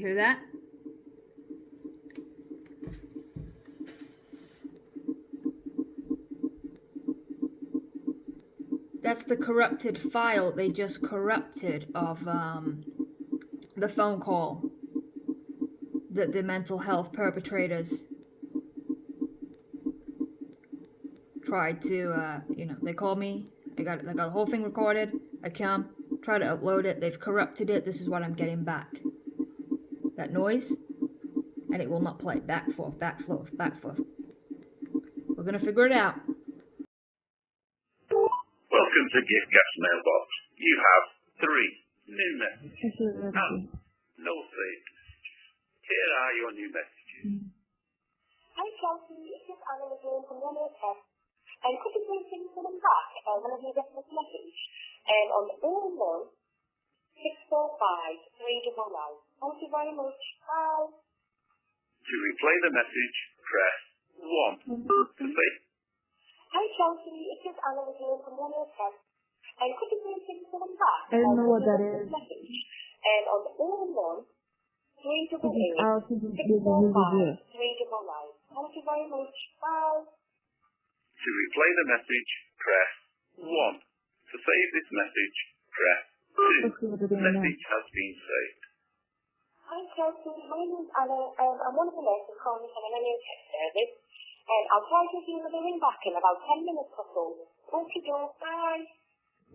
You hear that? That's the corrupted file they just corrupted of the phone call that the mental health perpetrators tried to, they called me. I got the whole thing recorded. I try to upload it. They've corrupted it. This is what I'm getting back. That noise, and it will not play back, forth, back, forth, back, forth. We're gonna figure it out. Welcome to GitGap's mailbox. You have 3 new messages and no saved. Here are your new messages. Hi Chelsea, it's just Anna again from 108. And could you please send them back when I get this message? On 01645 399. Thank you very much. Bye. To replay the message, press 1. To say, hi Chelsea, it's just Anna again from 108. And could you please send them back? I don't know what that is. Message? On 01645 399. Thank you very much. Bye. to replay the message, press 1. To save this message, press 2. The message has been saved. Hi Chelsea, my name is Anna. I'm one of the nurses calling from an NHS service. And I'll try to give you another ring back in about 10 minutes or so. Okay, bye.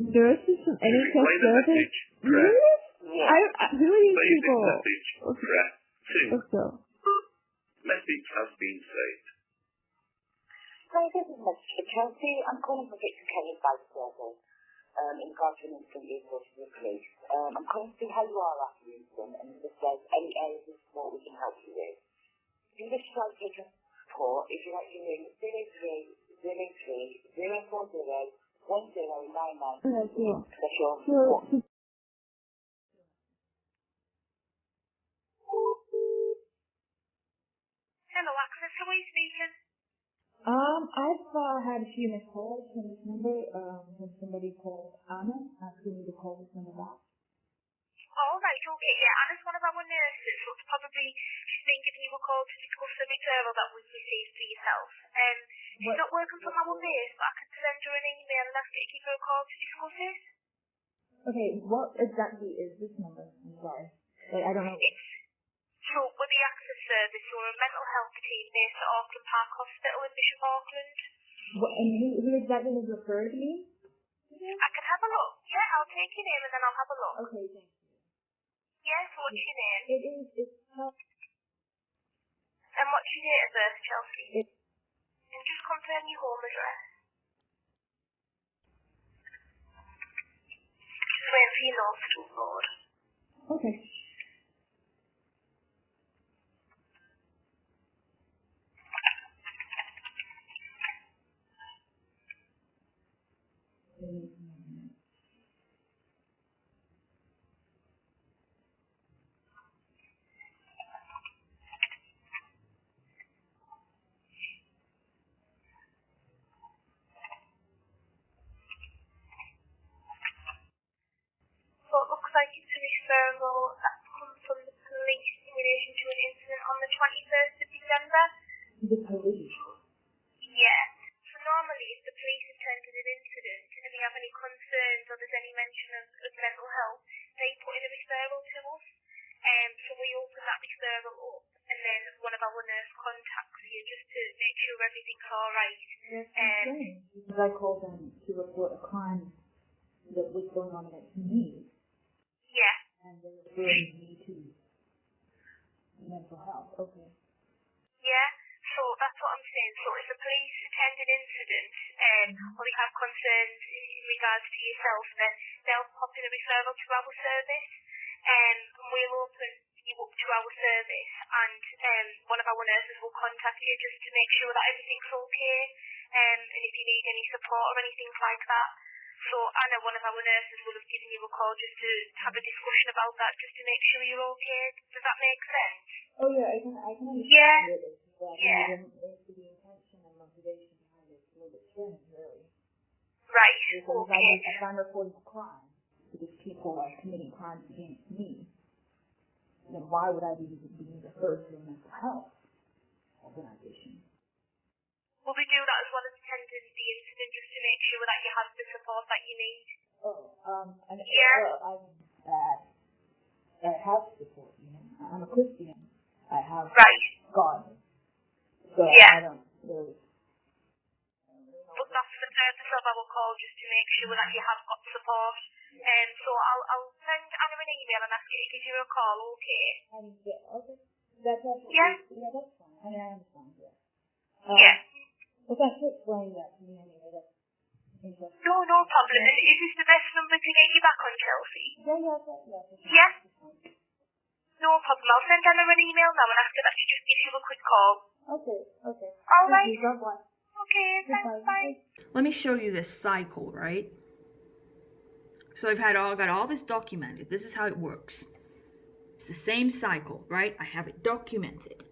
Nurses from NHS To replay the service? message, press 1. Who are these Save people? this message, press 2. Also. Message has been saved. Hi, this is Mr. Chelsea. I'm calling for Victor Kelly's vice president. In regards to an incident you've brought to the police. I'm calling to see how you are after the incident and if there's any areas of support we can help you with. If you wish to try to take a support, if you'd like to ring 0303040 1099. That's your support. Hello, Access. How are you speaking? I've had a few missed calls from this number, from somebody called Anna asking me to call this number back. Oh, right, okay, yeah. Anna's one of our nurses, so it's probably she's been giving you a call to discuss the referral that we've received for yourself. She's not working from our base, but I can send her an email and ask her to give her a call to discuss it. Okay, what exactly is this number? I'm sorry. I don't know. So we're the Access Service, so we're a mental health team based at Auckland Park Hospital in Bishop Auckland. And who exactly is referred to me? I can have a look. Yeah, I'll take your name and then I'll have a look. Okay, thank you. Yes, what's your name? It's Chelsea. And what's your date of birth, Chelsea? And just confirm your home address. Just waiting for your notes to load. Okay. So it looks like it's a referral that's come from the police in relation to an incident on the 21st of December. The police? Yeah. So normally if the police attended an incident and they have any concerns or there's any mention of mental health, they put in a referral to us. So we open that referral up and then one of our nurse contacts you just to make sure everything's alright. Because I called them to report a crime that was going on against me. Yeah. And they referred me to mental health. Okay. Yeah. So that's what I'm saying. So if the police attend an incident or they have concerns in regards to yourself, then they'll pop in a referral to our service and we'll open you up to our service and one of our nurses will contact you just to make sure that everything's okay and if you need any support or anything like that. So Anna, one of our nurses, will have given you a call just to have a discussion about that, just to make sure you're okay. Does that make sense? Oh yeah, I can understand Yeah. it. Yeah. The intention and motivation behind it is a little bit strange, really. Right. Because Okay. if I'm reporting a crime, because people are committing crimes against me, then why would I be referred to a mental health organization? Will we do that as well as attending the incident just to make sure that you have the support that you need? I have support, you know. I'm a Christian. I have God. So I don't really... But that's the purpose of our call, just to make sure that you have got support. So I'll send Anna an email and ask her to give you a call, okay? Okay. That's absolutely... Yeah? Yeah, that's fine. I mean, I understand, yeah. Yeah. Well, thanks for explaining that to me anyway. That's interesting. No problem. And is this the best number to get you back on, Chelsea? Yeah. No problem. I'll send Anna an email now and ask her that she just gives you a quick call. Okay. All right. God bless. Okay, thanks, bye. Let me show you this cycle, right? So I've got all this documented. This is how it works. It's the same cycle, right? I have it documented.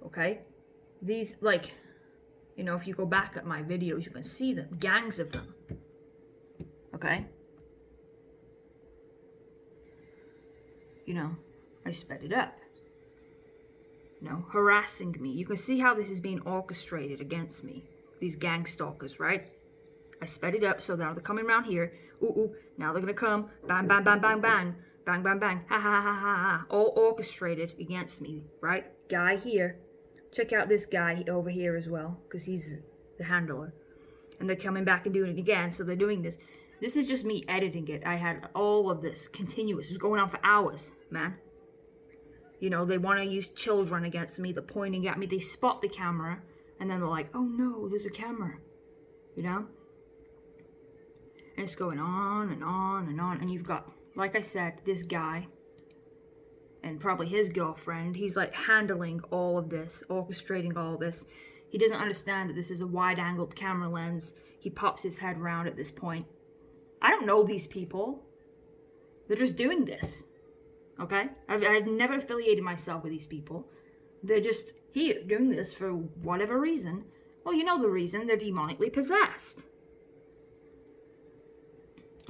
Okay? These, like, you know, if you go back at my videos, you can see them. Gangs of them. Okay? You know, I sped it up. You know, harassing me. You can see how this is being orchestrated against me. These gang stalkers, right? I sped it up so now they're coming around here. Ooh, now they're gonna come. Bang, bang, bang, bang, bang. Bang, bang, bang. Ha, ha, ha, ha, ha. All orchestrated against me, right? Guy here. Check out this guy over here as well, because he's the handler. And they're coming back and doing it again, so they're doing this. This is just me editing it. I had all of this continuous. It was going on for hours, man. You know, they want to use children against me. They're pointing at me. They spot the camera. And then they're like, oh no, there's a camera. You know? And it's going on and on and on. And you've got, like I said, this guy. And probably his girlfriend. He's like handling all of this. Orchestrating all of this. He doesn't understand that this is a wide-angled camera lens. He pops his head around at this point. I don't know these people. They're just doing this. Okay? I've never affiliated myself with these people. They're just here doing this for whatever reason. Well, you know the reason. They're demonically possessed.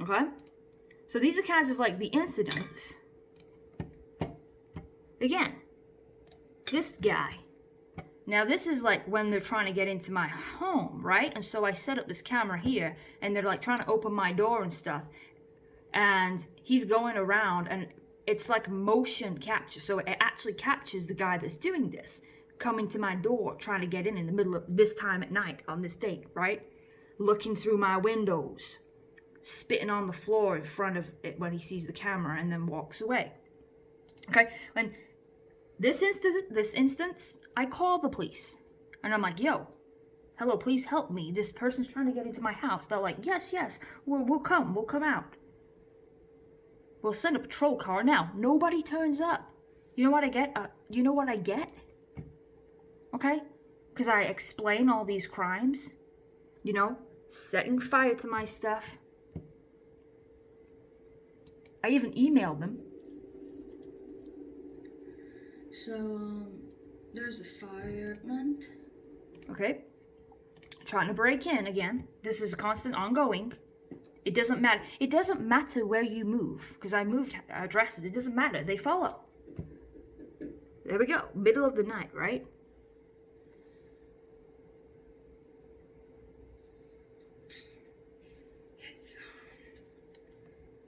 Okay? So these are kinds of like the incidents. Again, this guy. Now this is like when they're trying to get into my home, right? And so I set up this camera here and they're like trying to open my door and stuff. And he's going around and it's like motion capture. So it actually captures the guy that's doing this. Coming to my door, trying to get in the middle of this time at night on this date, right? Looking through my windows. Spitting on the floor in front of it when he sees the camera and then walks away. Okay? When this instance, I call the police. And I'm like, yo, hello, please help me. This person's trying to get into my house. They're like, yes, we'll come out. We'll send a patrol car now. Nobody turns up. You know what I get? Okay? Because I explain all these crimes. You know? Setting fire to my stuff. I even emailed them. So, there's a fireman. Okay? Trying to break in again. This is constant ongoing. It doesn't matter. It doesn't matter where you move. Because I moved addresses. It doesn't matter. They follow. There we go. Middle of the night, right?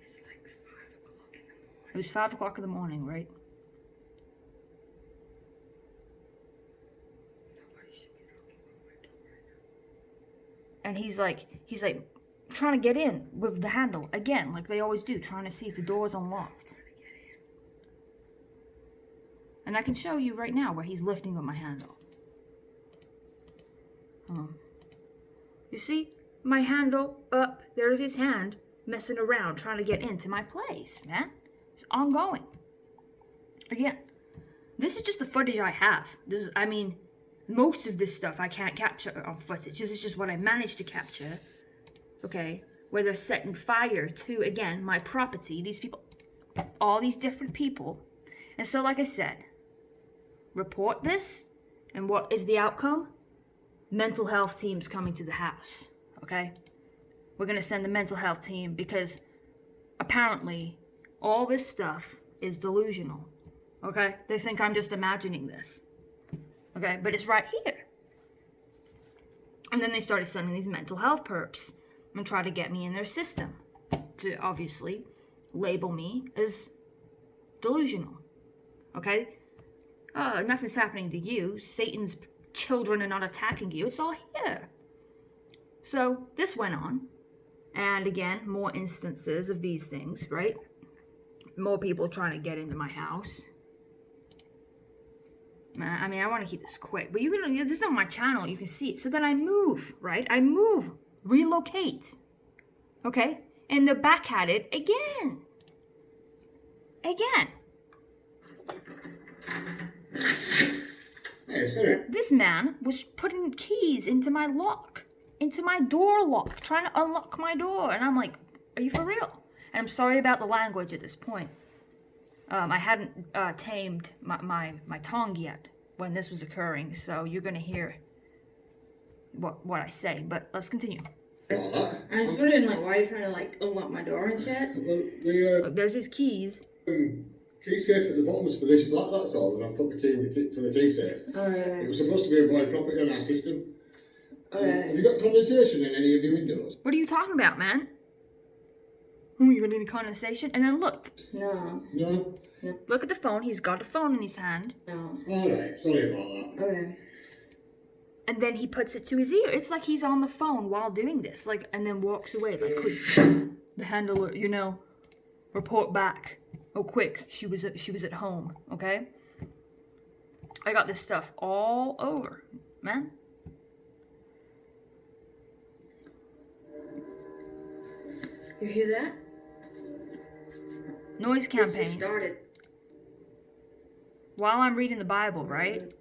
It's like 5 o'clock in the morning. It was 5 o'clock in the morning, right? Nobody should be knocking on my door right now. And he's like trying to get in with the handle again, like they always do, trying to see if the door's unlocked. And I can show you right now where he's lifting with my handle. You see? My handle up. There's his hand messing around trying to get into my place, man. It's ongoing. Again, this is just the footage I have. Most of this stuff I can't capture on footage. This is just what I managed to capture. Okay? Where they're setting fire to, again, my property. These people, all these different people. And so, like I said, report this, and what is the outcome? Mental health team's coming to the house, okay? We're gonna send the mental health team because apparently all this stuff is delusional. Okay? They think I'm just imagining this. Okay? But it's right here. And then they started sending these mental health perps and try to get me in their system to obviously label me as delusional. Okay? Nothing's happening to you. Satan's children are not attacking you. It's all here. So this went on. And again, more instances of these things, right? More people trying to get into my house. I mean, I want to keep this quick, but this is on my channel, you can see it. So then I move, right? I move, relocate, okay? And they're back at it again. Hey, sorry. This man was putting keys into my lock, into my door lock, trying to unlock my door. And I'm like, are you for real? And I'm sorry about the language at this point. I hadn't tamed my tongue yet when this was occurring, so you're gonna hear what I say. But let's continue. I was wondering, like, why are you trying to, like, unlock my door and shit? Well, Look, there's his keys. key safe at the bottom was for this flat, that's all, and I've put the key in for the key safe. Alright. It was supposed to be a void property on our system. Alright. Have you got condensation in any of your windows? What are you talking about, man? You got any condensation? And then look. No. No? Look at the phone. He's got a phone in his hand. No. Alright, sorry about that. Okay. And then he puts it to his ear. It's like he's on the phone while doing this. Like, and then walks away. Like, could the handler, report back. Oh, quick. She was at home. Okay? I got this stuff all over, man. You hear that? Noise This campaigns. just started. While I'm reading the Bible, right?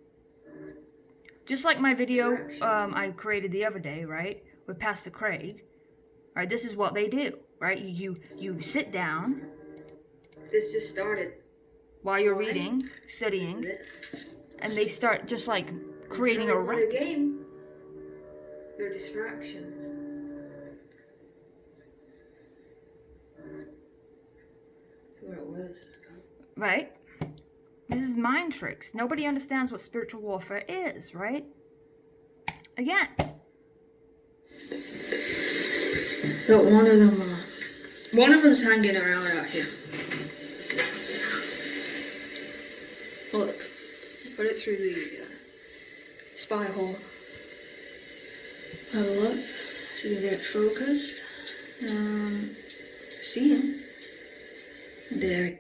Just like my video I created the other day, right? With Pastor Craig. Right, this is what they do, right? You sit down This just started. while you're reading, studying, This. and they start just like creating a It's not record. game. Your distraction. Where it was. Right? This is mind tricks. Nobody understands what spiritual warfare is, right? Again. Got one of them. One of them's hanging around out here. Look, put it through the spy hole. Have a look, so we can get it focused. See him. There.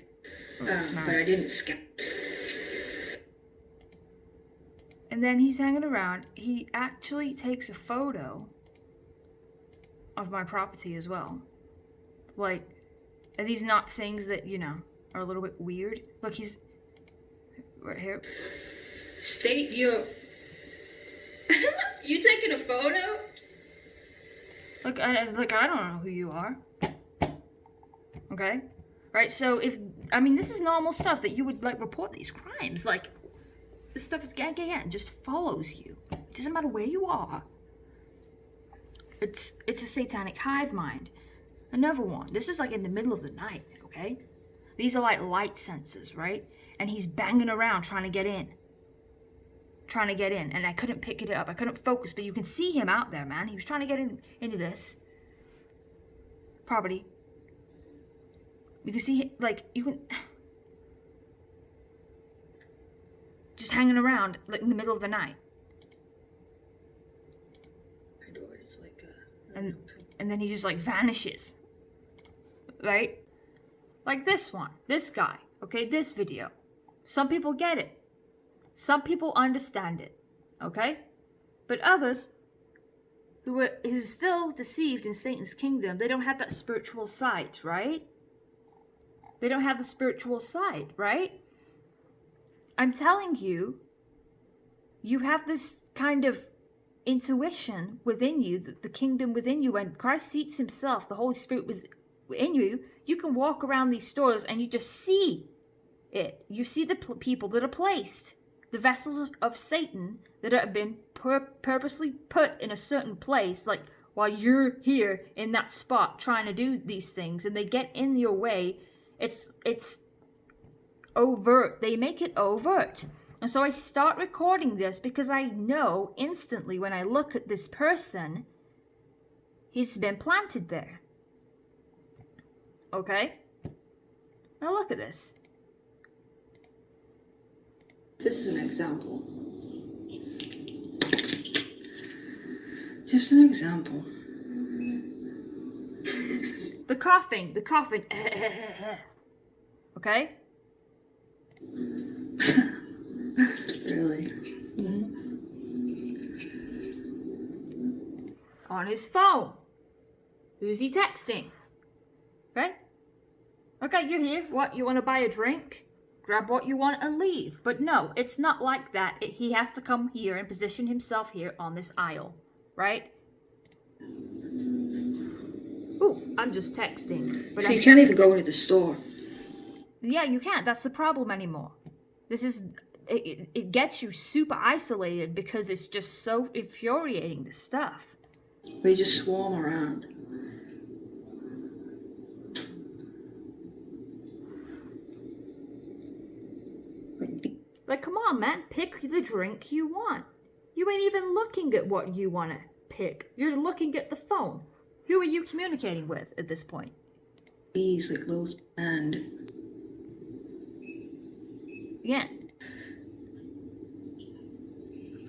But I didn't skip. And then he's hanging around. He actually takes a photo of my property as well. Like, are these not things that, are a little bit weird? Look, he's right here. State your... You taking a photo? Look, I don't know who you are. Okay? Right, so this is normal stuff that you would, report these crimes. Like, this stuff is, again, just follows you. It doesn't matter where you are. It's a satanic hive mind. Another one. This is, in the middle of the night, okay? These are, light sensors, right? And he's banging around trying to get in. And I couldn't pick it up. I couldn't focus, but you can see him out there, man. He was trying to get into this property. You can see, you can... Just hanging around, in the middle of the night. It's like And then he just, vanishes. Right? Like this one. This guy. Okay, this video. Some people get it. Some people understand it. Okay? But others, who's still deceived in Satan's kingdom, they don't have that spiritual sight, right? They don't have the spiritual sight, right? I'm telling you, you have this kind of intuition within you, the kingdom within you. When Christ seats himself, the Holy Spirit was in you, you can walk around these stores and you just see it. You see the people that are placed, the vessels of Satan that have been purposely put in a certain place, while you're here in that spot trying to do these things, and they get in your way. It's overt. They make it overt. And so I start recording this because I know instantly when I look at this person, he's been planted there. Okay? Now look at this. This is an example. Just an example. The coughing. Okay? Really? On his phone. Who's he texting? Okay? Okay, you're here. What, you want to buy a drink? Grab what you want and leave. But no, it's not like that. He has to come here and position himself here on this aisle. Right? Ooh, I'm just texting. But So you can't even go into the store. Yeah, you can't. That's the problem anymore. This is... It gets you super isolated because it's just so infuriating, this stuff. They just swarm around. Like, come on, man. Pick the drink you want. You ain't even looking at what you want to pick. You're looking at the phone. Who are you communicating with at this point? Bees like those and... Yeah.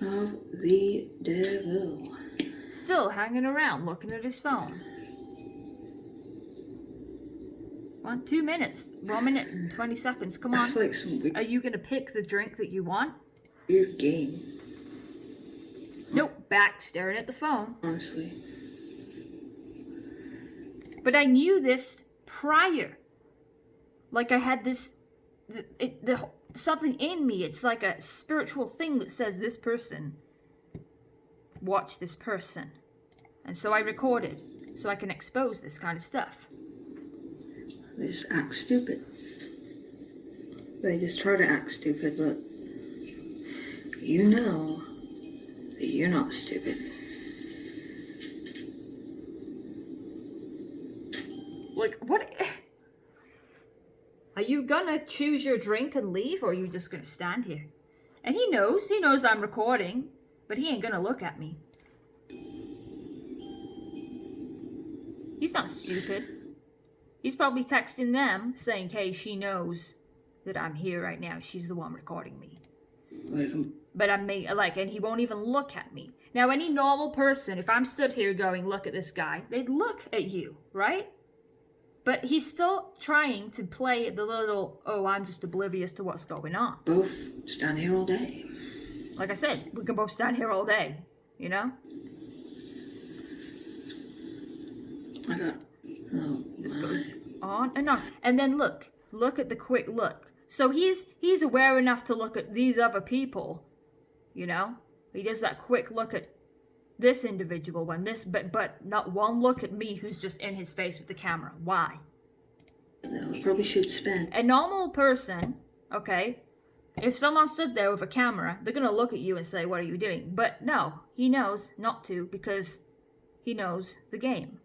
Of the devil. Still hanging around looking at his phone. 2 minutes. 1 minute and 20 seconds. Come on. That's like some Are you going to pick the drink that you want? weird game. Nope. Back staring at the phone. Honestly. But I knew this prior. Like I had this... something in me. It's like a spiritual thing that says this person. Watch this person. And so I recorded. So I can expose this kind of stuff. They just act stupid. They just try to act stupid, but you know that you're not stupid. Like, what? Are you gonna choose your drink and leave, or are you just gonna stand here? And he knows I'm recording, but he ain't gonna look at me. He's not stupid. He's probably texting them saying, hey, she knows that I'm here right now. She's the one recording me. But and he won't even look at me. Now, any normal person, if I'm stood here going, look at this guy, they'd look at you, right? But he's still trying to play the little, oh, I'm just oblivious to what's going on. Both stand here all day. Like I said, we can both stand here all day, you know? This goes on and on. And then look at the quick look. So he's aware enough to look at these other people, you know? He does that quick look at this individual when this, but not one look at me who's just in his face with the camera. Why? Probably should spend. A normal person, okay, if someone stood there with a camera, they're gonna look at you and say, what are you doing? But no, he knows not to because he knows the game.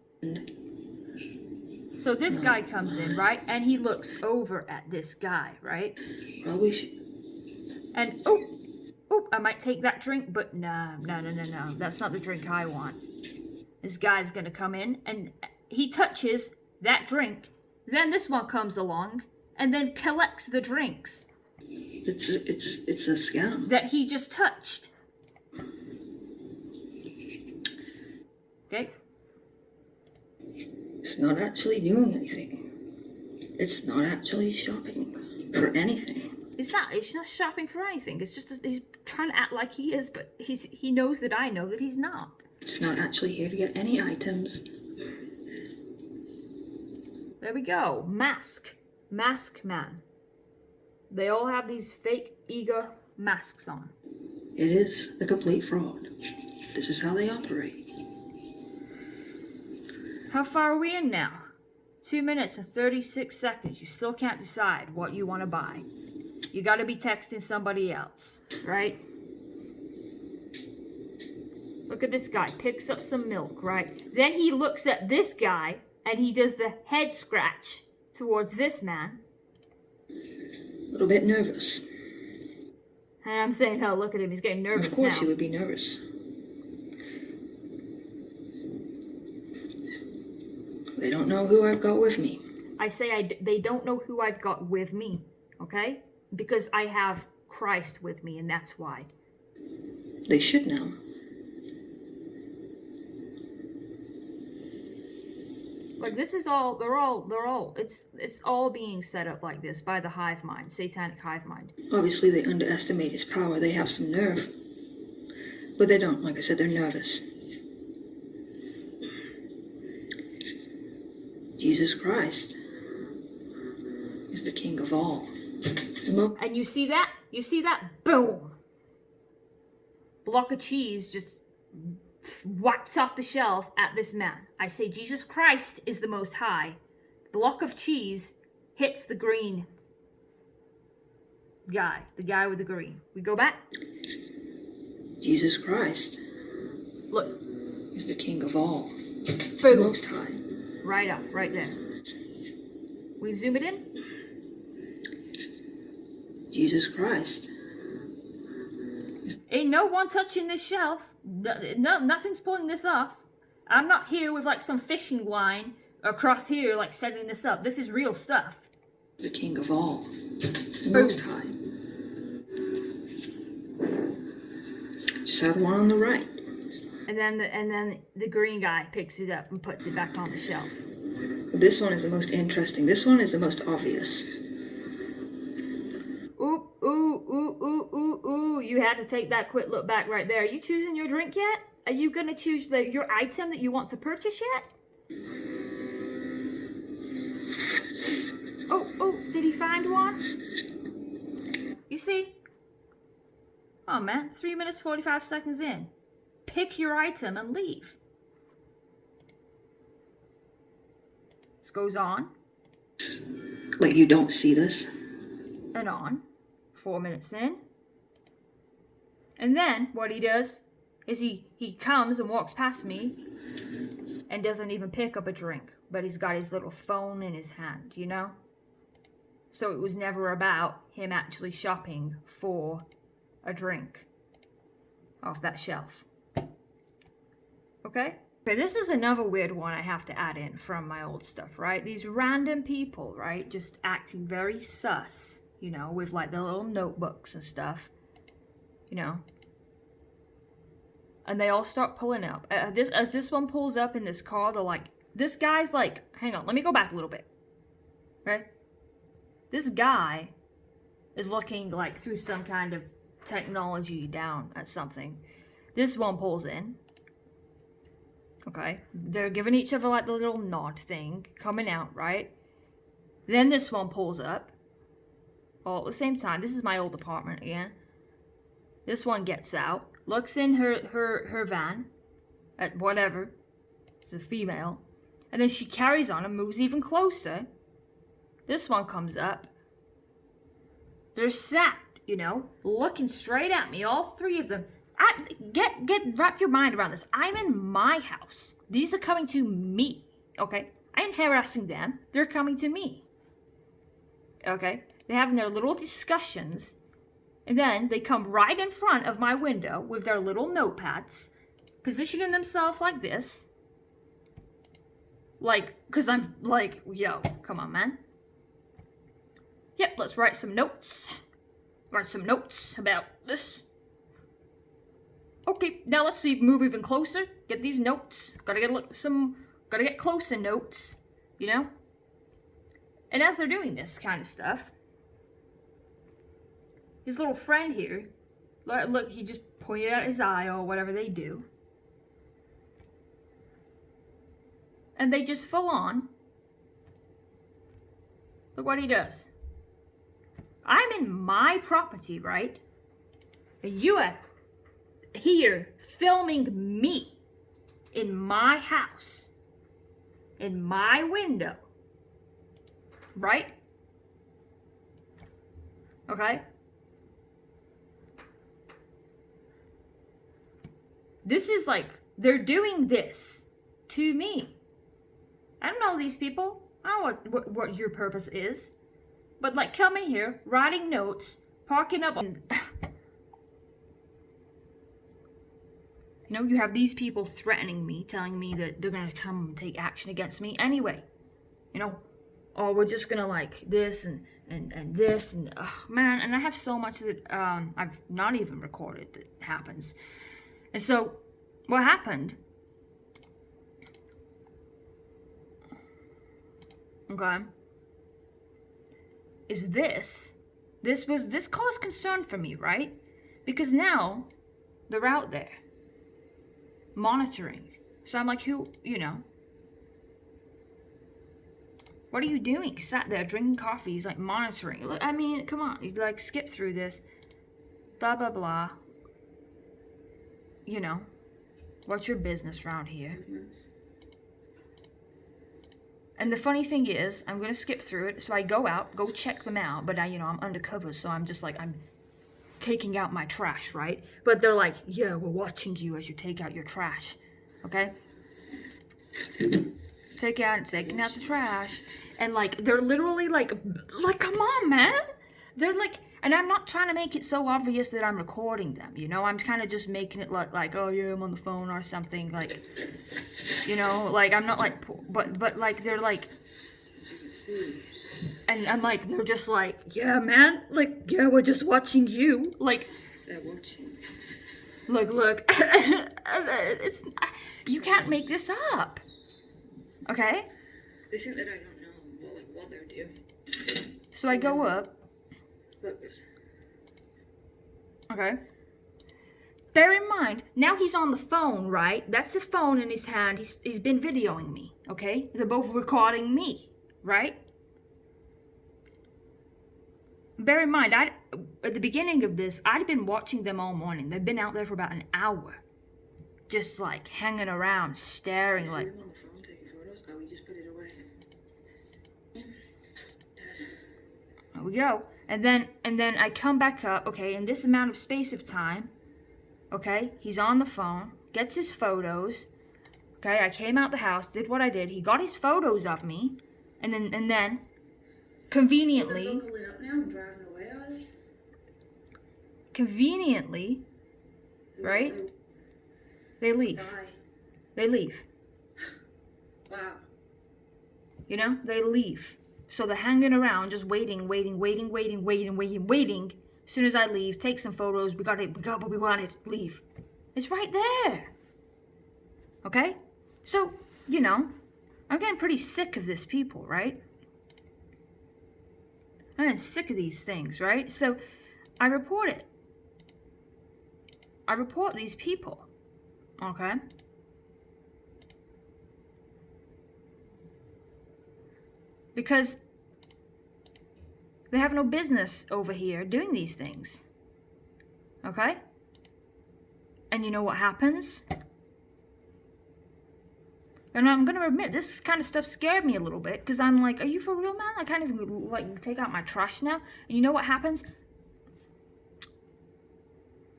So this guy comes in, right? And he looks over at this guy, right? Probably should. And, oh, I might take that drink, but no. That's not the drink I want. This guy's gonna come in and he touches that drink. Then this one comes along and then collects the drinks. It's a scam. That he just touched. Okay? It's not actually doing anything. It's not actually shopping for anything. It's not shopping for anything. It's just he's trying to act like he is, but he knows that I know that he's not. It's not actually here to get any items. There we go. Mask man. They all have these fake ego masks on. It is a complete fraud. This is how they operate. How far are we in now? 2 minutes and 36 seconds. You still can't decide what you want to buy. You got to be texting somebody else, right? Look at this guy. Picks up some milk, right? Then he looks at this guy and he does the head scratch towards this man. little bit nervous. And I'm saying, oh, look at him, he's getting nervous Of course now. you would be nervous. They don't know who I've got with me. I say they don't know who I've got with me, okay? Because I have Christ with me, and that's why. They should know. Like, this is all, they're all, it's all being set up like this by the hive mind, satanic hive mind. Obviously, they underestimate his power. They have some nerve. But they don't. Like I said, they're nervous. Jesus Christ is the King of all. And you see that? You see that? Boom! Block of cheese just wiped off the shelf at this man. I say Jesus Christ is the Most High. Block of cheese hits the green guy. The guy with the green. We go back. Jesus Christ. Look. Is the King of all. Boom. The Most High. Right up, right there. We zoom it in. Jesus Christ. Ain't no one touching this shelf. No, nothing's pulling this off. I'm not here with like some fishing line across here like setting this up. This is real stuff. The King of all. The Most High. Just have one on the right. And then the green guy picks it up and puts it back on the shelf. This one is the most interesting. This one is the most obvious. Ooh, ooh, ooh, ooh, ooh, ooh. You had to take that quick look back right there. Are you choosing your drink yet? Are you going to choose your item that you want to purchase yet? Oh, did he find one? You see? Oh man, 3 minutes 45 seconds in. Pick your item and leave. This goes on. Like you don't see this? And on. 4 minutes in. And then what he does is he comes and walks past me and doesn't even pick up a drink. But he's got his little phone in his hand, you know? So it was never about him actually shopping for a drink off that shelf. Okay? But this is another weird one I have to add in from my old stuff, right? These random people, right? Just acting very sus, you know, with like their little notebooks and stuff, you know. And they all start pulling up. As this one pulls up in this car, they're like, this guy's like, hang on, let me go back a little bit. Okay? This guy is looking like through some kind of technology down at something. This one pulls in. Okay, they're giving each other like the little nod thing, coming out, right? Then this one pulls up. All at the same time. This is my old apartment again. This one gets out, looks in her van, at whatever. It's a female. And then she carries on and moves even closer. This one comes up. They're sat, you know, looking straight at me, all three of them. Wrap your mind around this. I'm in my house. These are coming to me, okay? I ain't harassing them. They're coming to me, okay? They're having their little discussions, and then they come right in front of my window with their little notepads, positioning themselves like this. Like, because I'm like, yo, come on, man. Yep, let's write some notes. Write some notes about this. Okay, now let's see. Move even closer. Get these notes. Gotta get closer notes. You know. And as they're doing this kind of stuff, his little friend here, look, he just pointed out his eye or whatever they do, and they just full on. Look what he does. I'm in my property, right? And you are here filming me in my house, in my window, right? Okay? This is like, they're doing this to me. I don't know these people. I don't know what your purpose is. But like coming here, writing notes, parking up on... You know, you have these people threatening me, telling me that they're gonna come and take action against me anyway. You know, or we're just gonna like this and this and man, and I have so much that I've not even recorded that happens. And so what happened, okay, is this caused concern for me, right? Because now they're out there monitoring. So I'm like, who, you know, what are you doing? Sat there drinking coffee. He's like monitoring. I mean, come on, you like skip through this. Blah blah blah. You know, what's your business around here? And the funny thing is, I'm gonna skip through it. So I go out, go check them out. But you know, I'm undercover, so I'm just like, I'm taking out my trash, right? But they're like, yeah, we're watching you as you take out your trash. Okay? Taking out the trash. And like, they're literally like, come on, man. They're like, and I'm not trying to make it so obvious that I'm recording them, you know? I'm kind of just making it look like, oh yeah, I'm on the phone or something, like, you know, like, I'm not like, but like, they're like, and I'm like, they're just like, yeah, man, like, yeah, we're just watching you, like, They're watching. Look, it's, you can't make this up, okay? They think that I don't know what they're doing. So I go up. Look. Okay. Bear in mind, now he's on the phone, right? That's the phone in his hand. He's been videoing me, okay? They're both recording me, right? Bear in mind, at the beginning of this, I'd been watching them all morning. They've been out there for about an hour. Just like hanging around, staring like... on the phone taking photos? Oh, we just put it away. There we go. And then I come back up, okay, in this amount of space of time, okay, he's on the phone, gets his photos, okay, I came out the house, did what I did, he got his photos of me, and then conveniently, They're buckling up now and driving away, are they? Conveniently, right, they leave. Die. They leave. Wow. You know, they leave. So they're hanging around, just waiting. As soon as I leave, take some photos. We got what we wanted. Leave. It's right there. Okay? So, you know, I'm getting pretty sick of this people, right? I'm getting sick of these things, right? So I report it. I report these people. Okay? Because they have no business over here doing these things. Okay? And you know what happens? And I'm gonna admit, this kind of stuff scared me a little bit, because I'm like, are you for real, man? I can't even like take out my trash now. And you know what happens?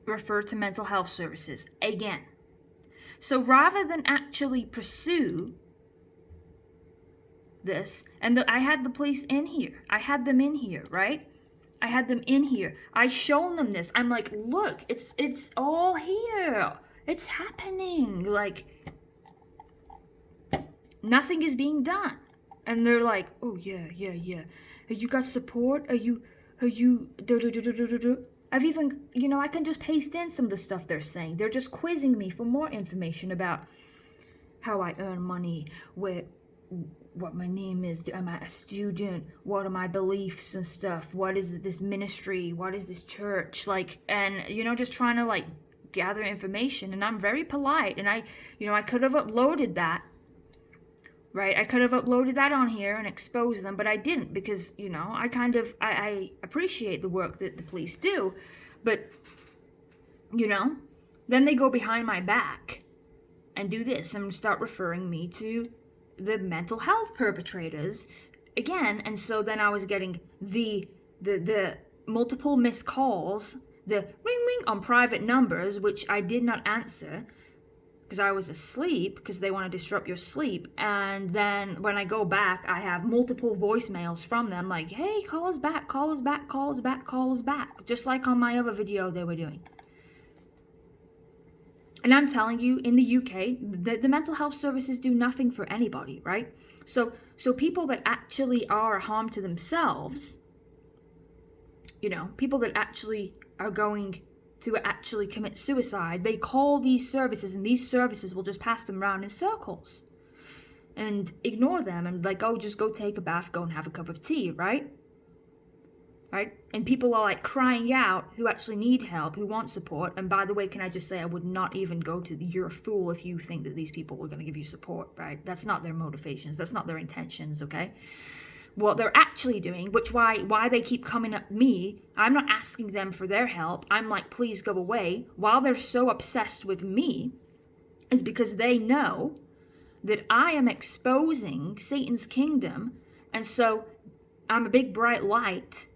Refer to mental health services again. So rather than actually pursue this, and I had the police in here. I had them in here, right? I had them in here. I shown them this. I'm like, look, it's all here. It's happening. Like, nothing is being done. And they're like, oh yeah. You got support? Are you I've even, you know, I can just paste in some of the stuff they're saying. They're just quizzing me for more information about how I earn money, what my name is, am I a student, what are my beliefs and stuff, what is this ministry, what is this church, like, and, you know, just trying to, like, gather information, and I'm very polite, and I could have uploaded that, right, I could have uploaded that on here and exposed them, but I didn't, because, you know, I appreciate the work that the police do, but, you know, then they go behind my back and do this, and start referring me to the mental health perpetrators again. And so then I was getting the multiple missed calls, the ring on private numbers, which I did not answer, because I was asleep, because they want to disrupt your sleep. And then when I go back, I have multiple voicemails from them like, hey, call us back, call us back, call us back, call us back. Just like on my other video they were doing. And I'm telling you, in the UK, the mental health services do nothing for anybody, right? So people that actually are a harm to themselves, you know, people that actually are going to actually commit suicide, they call these services, and these services will just pass them around in circles and ignore them and like, oh, just go take a bath, go and have a cup of tea, right? Right? And people are like crying out who actually need help, who want support. And by the way, can I just say, I would not even go to you're a fool if you think that these people were going to give you support, right? That's not their motivations. That's not their intentions, okay? What they're actually doing, which why they keep coming at me, I'm not asking them for their help. I'm like, please go away. While they're so obsessed with me, is because they know that I am exposing Satan's kingdom. And so I'm a big bright light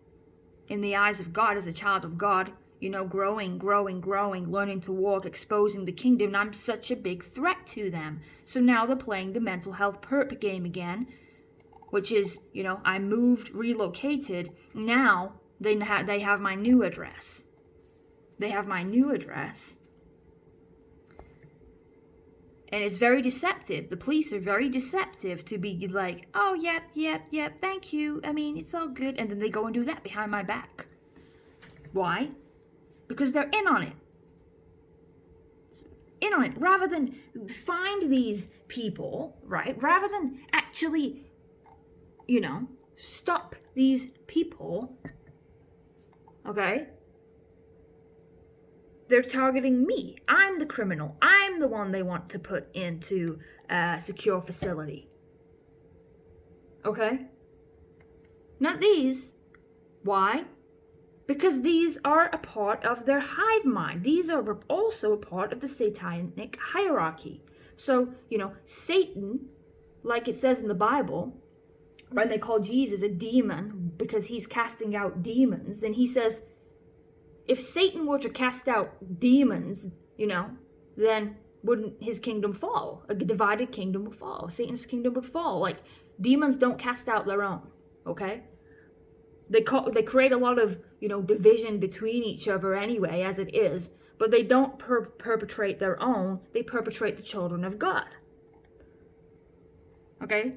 in the eyes of God as a child of God, you know, growing, learning to walk, exposing the kingdom. And I'm such a big threat to them. So now they're playing the mental health perp game again, which is, you know, I moved, relocated. Now they have my new address. They have my new address. And it's very deceptive. The police are very deceptive to be like, oh, yep, thank you. I mean, it's all good. And then they go and do that behind my back. Why? Because they're in on it. In on it. Rather than find these people, right? Rather than actually, you know, stop these people, okay? They're targeting me. I'm the criminal. I'm the one they want to put into a secure facility. Okay? Not these. Why? Because these are a part of their hive mind. These are also a part of the satanic hierarchy. So, you know, Satan, like it says in the Bible, when they call Jesus a demon because he's casting out demons, and he says, if Satan were to cast out demons, you know, then wouldn't his kingdom fall? A divided kingdom would fall. Satan's kingdom would fall. Like, demons don't cast out their own, okay? They create a lot of, you know, division between each other anyway, as it is, but they don't perpetrate their own. They perpetrate the children of God. Okay?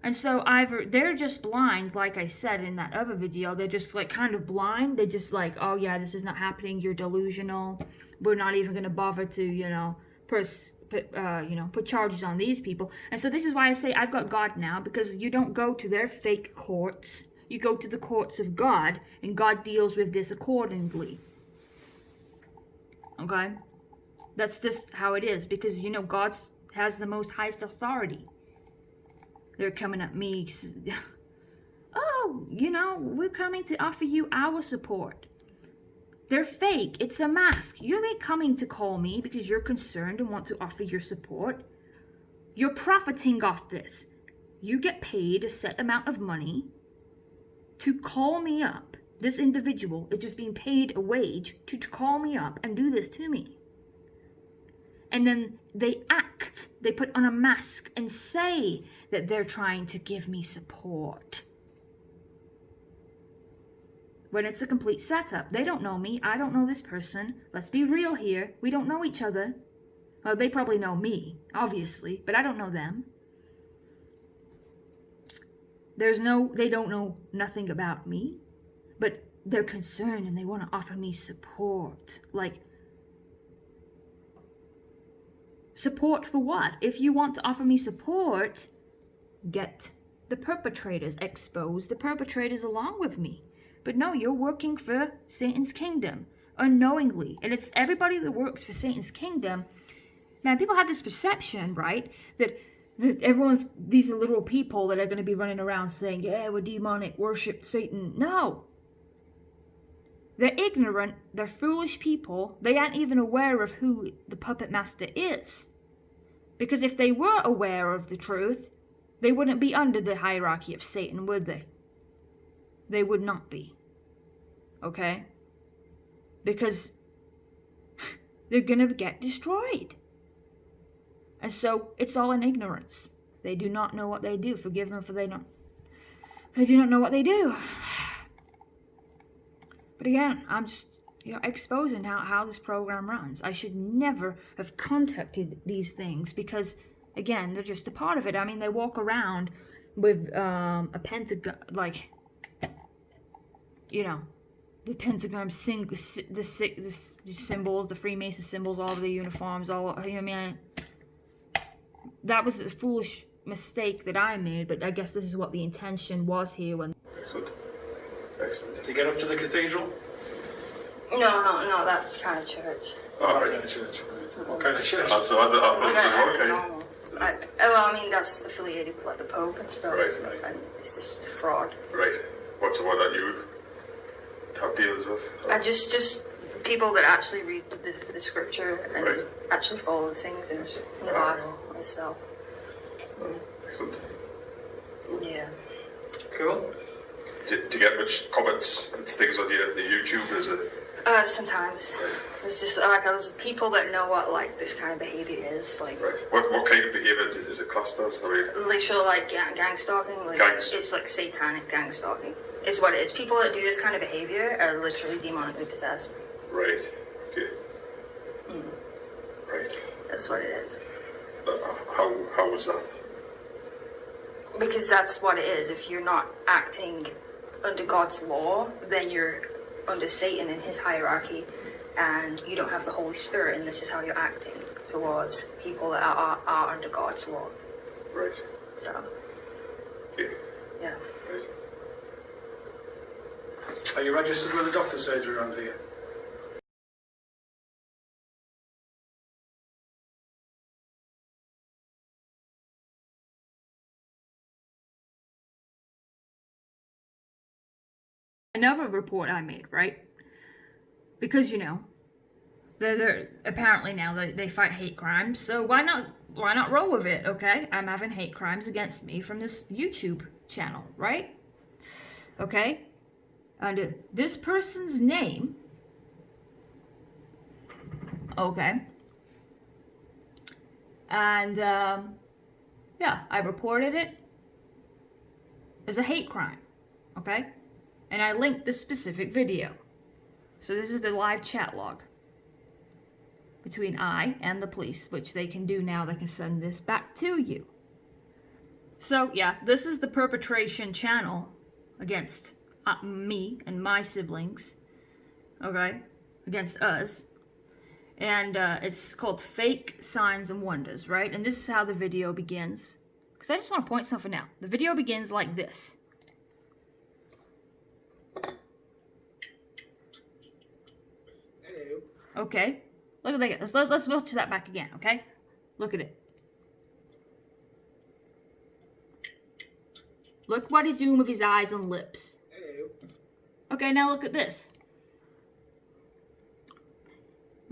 And so either they're just blind, like I said in that other video, they're just like kind of blind. They're just like, oh yeah, this is not happening. You're delusional. We're not even going to bother to, you know, put charges on these people. And so this is why I say I've got God now, because you don't go to their fake courts. You go to the courts of God, and God deals with this accordingly. Okay? That's just how it is, because, you know, God has the most highest authority. They're coming at me. Oh, you know, we're coming to offer you our support. They're fake. It's a mask. You're not coming to call me because you're concerned and want to offer your support. You're profiting off this. You get paid a set amount of money to call me up. This individual is just being paid a wage to call me up and do this to me. And then they act, they put on a mask and say that they're trying to give me support. When it's a complete setup. They don't know me. I don't know this person. Let's be real here. We don't know each other. Well, they probably know me, obviously, but I don't know them. They don't know nothing about me, but they're concerned and they want to offer me support. Like, support for what? If you want to offer me support, get the perpetrators, expose the perpetrators along with me. But no, you're working for Satan's kingdom unknowingly. And it's everybody that works for Satan's kingdom. Man, people have this perception, right? That everyone's, these are literal people that are going to be running around saying, yeah, we're demonic, worship Satan. No. They're ignorant. They're foolish people. They aren't even aware of who the puppet master is. Because if they were aware of the truth, they wouldn't be under the hierarchy of Satan, would they? They would not be. Okay? Because they're going to get destroyed. And so it's all in ignorance. They do not know what they do. Forgive them for they do not know what they do. But again, I'm just, exposing how this program runs. I should never have contacted these things because, again, they're just a part of it. I mean, they walk around with a pentagon, like, the pentagon, the symbols, the Freemason symbols, all of the uniforms, that was a foolish mistake that I made, but I guess this is what the intention was here when... Excellent. Excellent. Did you get up to the cathedral? No, that's kind of church. Oh, right. Church. What kind of church? I thought it was okay. That's affiliated with like the Pope and stuff. Right. And it's just fraud. Right. What's the one that you have deals with? Just people that actually read the scripture and Right. actually follow the things in the Bible itself. Excellent. Yeah. Cool. Do you get much comments and things on the YouTube? Is it? Sometimes. It's just there's people that know what like this kind of behavior is like. Right. What kind of behaviour is it classed as? Literally like gang stalking. Like it's like satanic gang stalking. Is what it is. People that do this kind of behavior are literally demonically possessed. Right. Okay. Right. That's what it is. How was that? Because that's what it is. If you're not acting under God's law, then you're under Satan and his hierarchy, and you don't have the Holy Spirit, and this is how you're acting towards people that are under God's law. Right. So. Okay. Yeah. Right. Are you registered with a doctor's surgery around here? Another report I made, right? Because they're apparently now they fight hate crimes, so why not roll with it? Okay, I'm having hate crimes against me from this YouTube channel, right? Okay, under this person's name. Okay, and yeah, I reported it as a hate crime. Okay. And I linked the specific video. So this is the live chat log between I and the police, which they can do now. They can send this back to you. So yeah, this is the perpetration channel against me and my siblings. Okay? Against us. And it's called Fake Signs and Wonders, right? And this is how the video begins. Because I just want to point something out. The video begins like this. Okay, look at that. Let's watch that back again, okay? Look at it. Look what he's doing with his eyes and lips. Hello. Okay, now look at this.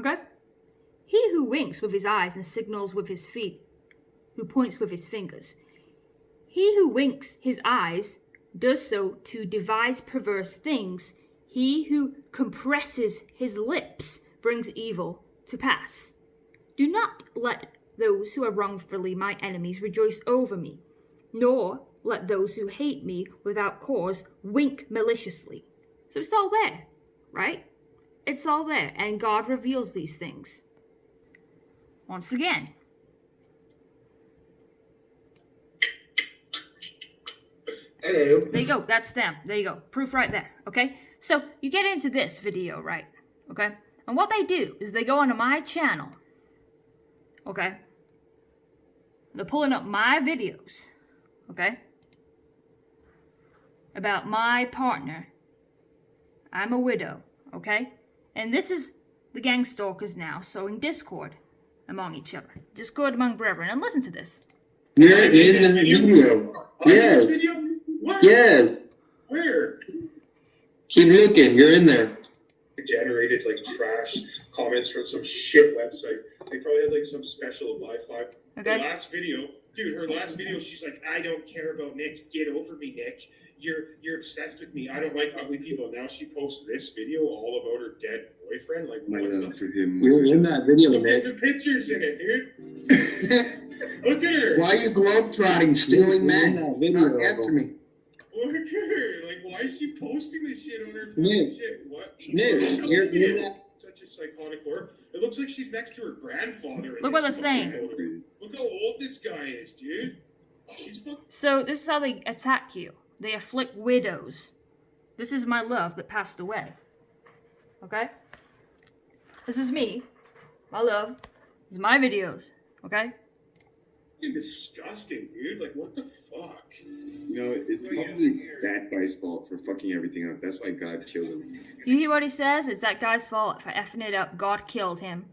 Okay? He who winks with his eyes and signals with his feet, who points with his fingers. He who winks his eyes does so to devise perverse things. He who compresses his lips brings evil to pass. Do not let those who are wrongfully my enemies rejoice over me, nor let those who hate me without cause wink maliciously. So it's all there, right? It's all there, and God reveals these things. Once again. Hello. There you go, that's them. There you go, proof right there, okay? So you get into this video, right? Okay? And what they do is they go onto my channel, okay? They're pulling up my videos, okay? About my partner. I'm a widow, okay? And this is the gang stalkers now sowing discord among each other. Discord among brethren. And listen to this. You're in the video. Yes. What? Yes. Where? Keep looking. You're in there. Generated like trash comments from some shit website. They probably had like some special Wi-Fi. Okay. The last video, dude, her last video, she's like, I don't care about Nick. Get over me, Nick. You're obsessed with me. I don't like ugly people. Now she posts this video all about her dead boyfriend. Like, My what love the for him. You're in that video, Look Nick. at the pictures in it, dude. Look at her. Why are you globetrotting, stealing men? Answer me. Look at her. Like, why is she posting this shit on her fucking Nick. shit? What? Nick, you're not. Such a psychotic horror. It looks like she's next to her grandfather. Look what they're saying. Look how old this guy is, dude. She's fucking. So this is how they attack you. They afflict widows. This is my love that passed away. Okay? This is me. My love. These are my videos. Okay? Fucking disgusting, dude. Like, what the fuck? You know, it's probably that guy's fault for fucking everything up. That's why God killed him. Do you hear what he says? It's that guy's fault for effing it up. God killed him.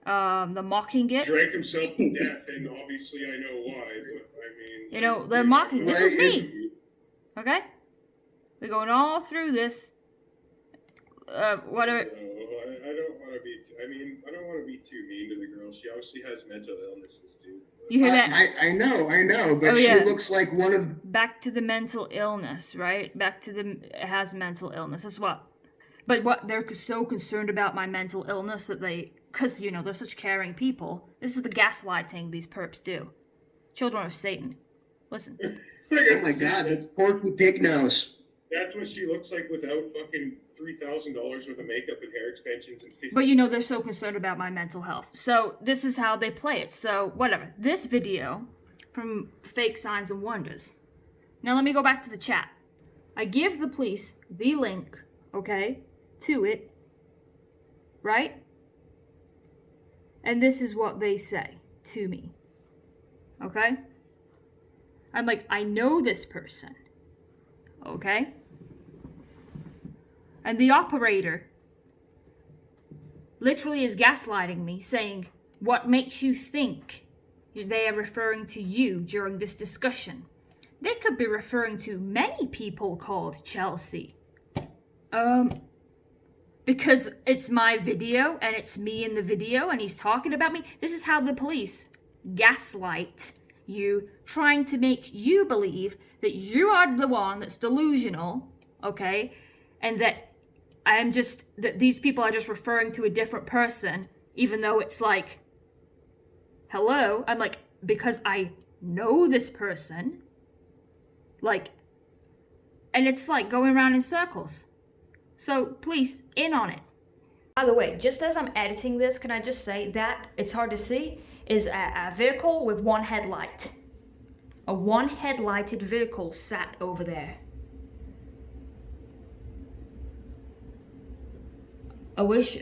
The mocking it. Drank himself to death, and obviously I know why, but I mean... You know, they're mocking. This is me. Okay? We're going all through this. Whatever. I don't want to be... I don't want to be too mean to the girl. She obviously has mental illnesses, dude. You hear that? I know, but Oh, she yeah. looks like one of... Back to the mental illness, right? Back to the has mental illness. That's what. But what they're so concerned about my mental illness that they, because you know they're such caring people. This is the gaslighting these perps do. Children of Satan. Listen. Oh my God, that's Porky Pig Nose. That's what she looks like without fucking $3,000 worth of makeup and hair extensions and 50. But you know they're so concerned about my mental health. So this is how they play it. So whatever. This video from Fake Signs and Wonders. Now let me go back to the chat. I give the police the link, okay, to it, right? And this is what they say to me, okay? I'm like, I know this person, okay? And the operator literally is gaslighting me, saying, what makes you think they are referring to you during this discussion? They could be referring to many people called Chelsea. Because it's my video and it's me in the video and he's talking about me. This is how the police gaslight you, trying to make you believe that you are the one that's delusional, okay? And that that these people are just referring to a different person, even though it's like, hello? I'm like, because I know this person, like, and it's like going around in circles. So please, in on it. By the way, just as I'm editing this, can I just say that, it's hard to see, is a vehicle with one headlight. A one headlighted vehicle sat over there. I wish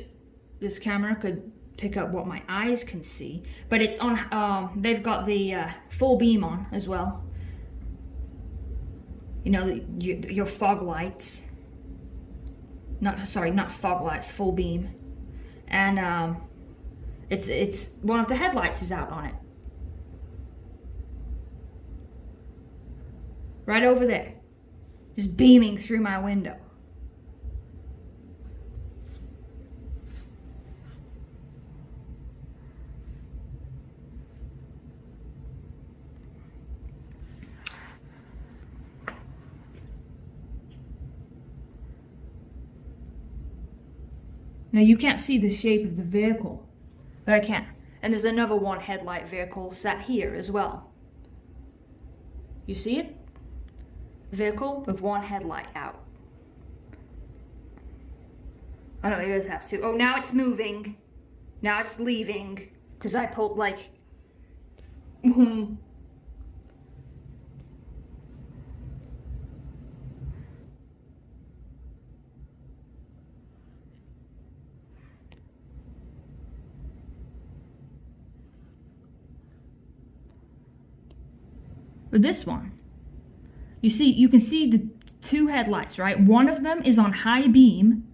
this camera could pick up what my eyes can see, but it's on, they've got the full beam on as well. You know, your fog lights. Not fog lights, full beam. And it's one of the headlights is out on it. Right over there. Just beaming through my window. Now you can't see the shape of the vehicle, but I can. And there's another one headlight vehicle sat here as well. You see it? Vehicle with one headlight out. I don't even have to. Oh, now it's moving. Now it's leaving. Because I pulled like... With this one, you can see the two headlights, right? One of them is on high beam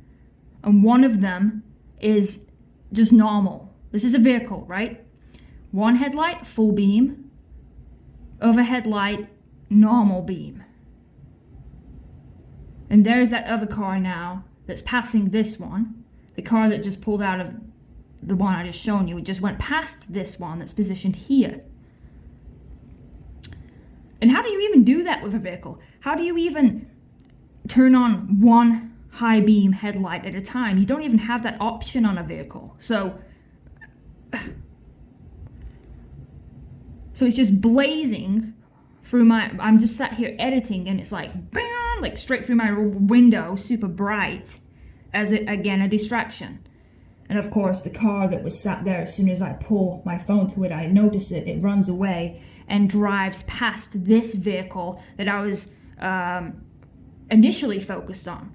and one of them is just normal. This is a vehicle, right? One headlight, full beam, other headlight, normal beam. And there's that other car now that's passing this one. The car that just pulled out of the one I just shown you. It just went past this one that's positioned here. And how do you even do that with a vehicle? How do you even turn on one high beam headlight at a time? You don't even have that option on a vehicle. So, So it's just blazing through I'm just sat here editing, and it's like, bam, like straight through my window, super bright, as again a distraction. And of course, the car that was sat there, as soon as I pull my phone to it, I notice it runs away and drives past this vehicle that I was initially focused on.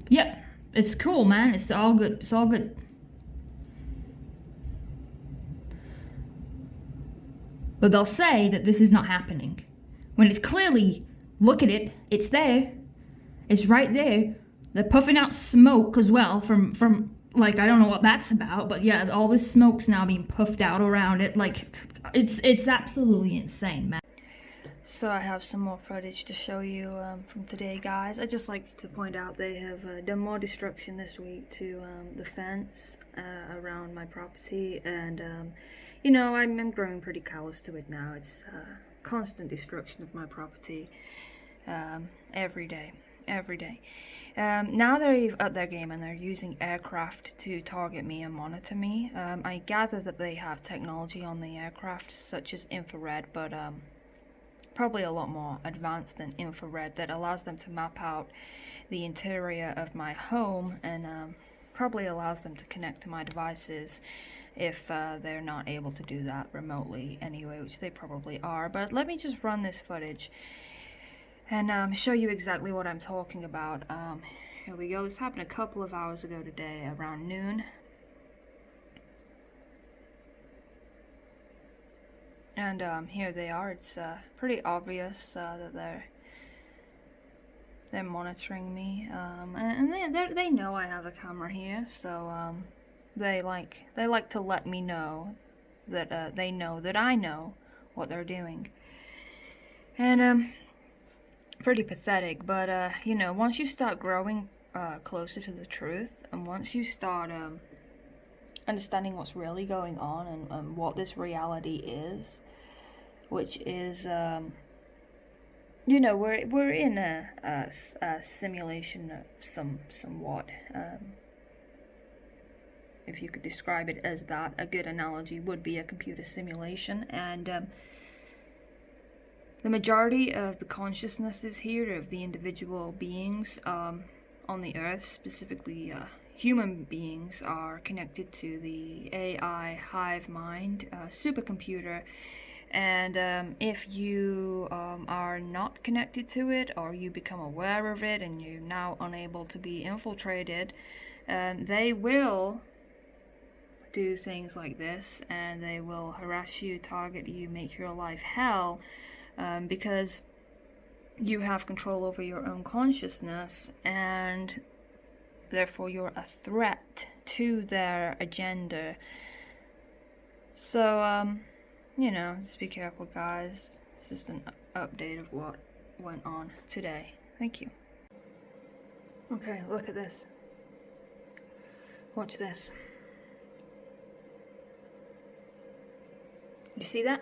Yep, it's cool, man. It's all good. It's all good. But they'll say that this is not happening, when it's clearly, look at it, it's there. It's right there. They're puffing out smoke as well from like, I don't know what that's about, but yeah, all this smoke's now being puffed out around it. Like, it's absolutely insane, man. So I have some more footage to show you from today, guys. I just like to point out they have done more destruction this week to the fence around my property, and you know, I'm growing pretty callous to it now. It's constant destruction of my property every day. Now they've upped their game and they're using aircraft to target me and monitor me. I gather that they have technology on the aircraft such as infrared, but probably a lot more advanced than infrared, that allows them to map out the interior of my home, and probably allows them to connect to my devices if they're not able to do that remotely anyway, which they probably are. But let me just run this footage and show you exactly what I'm talking about. Here we go. This happened a couple of hours ago today, around noon. And here they are. It's pretty obvious that they're monitoring me, and they know I have a camera here, so they like to let me know that they know that I know what they're doing. And pretty pathetic, but you know, once you start growing closer to the truth, and once you start understanding what's really going on, and what this reality is, which is you know, we're in a simulation somewhat, if you could describe it as that. A good analogy would be a computer simulation, and the majority of the consciousnesses here, of the individual beings on the earth, specifically human beings, are connected to the AI hive mind supercomputer. And if you are not connected to it, or you become aware of it and you're now unable to be infiltrated, they will do things like this, and they will harass you, target you, make your life hell, because you have control over your own consciousness, and therefore you're a threat to their agenda. So you know, just be careful, guys. It's just an update of what went on today. Thank you. Okay, look at this. Watch this. You see that?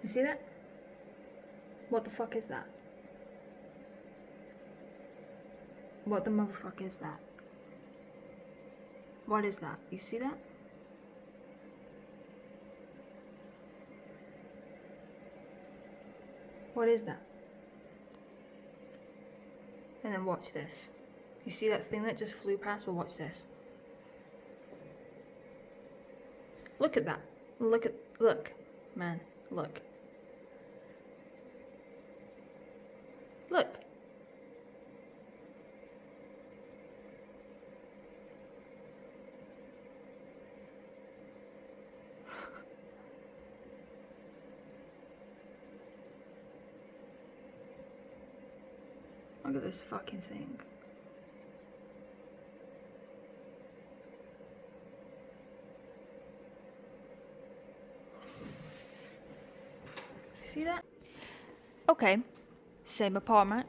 You see that? What the fuck is that? What the motherfucker is that? What is that? You see that? What is that? And then watch this. You see that thing that just flew past? Well, watch this. Look at that. Look, man, look. Look. Look at this fucking thing. See that? Okay, same apartment.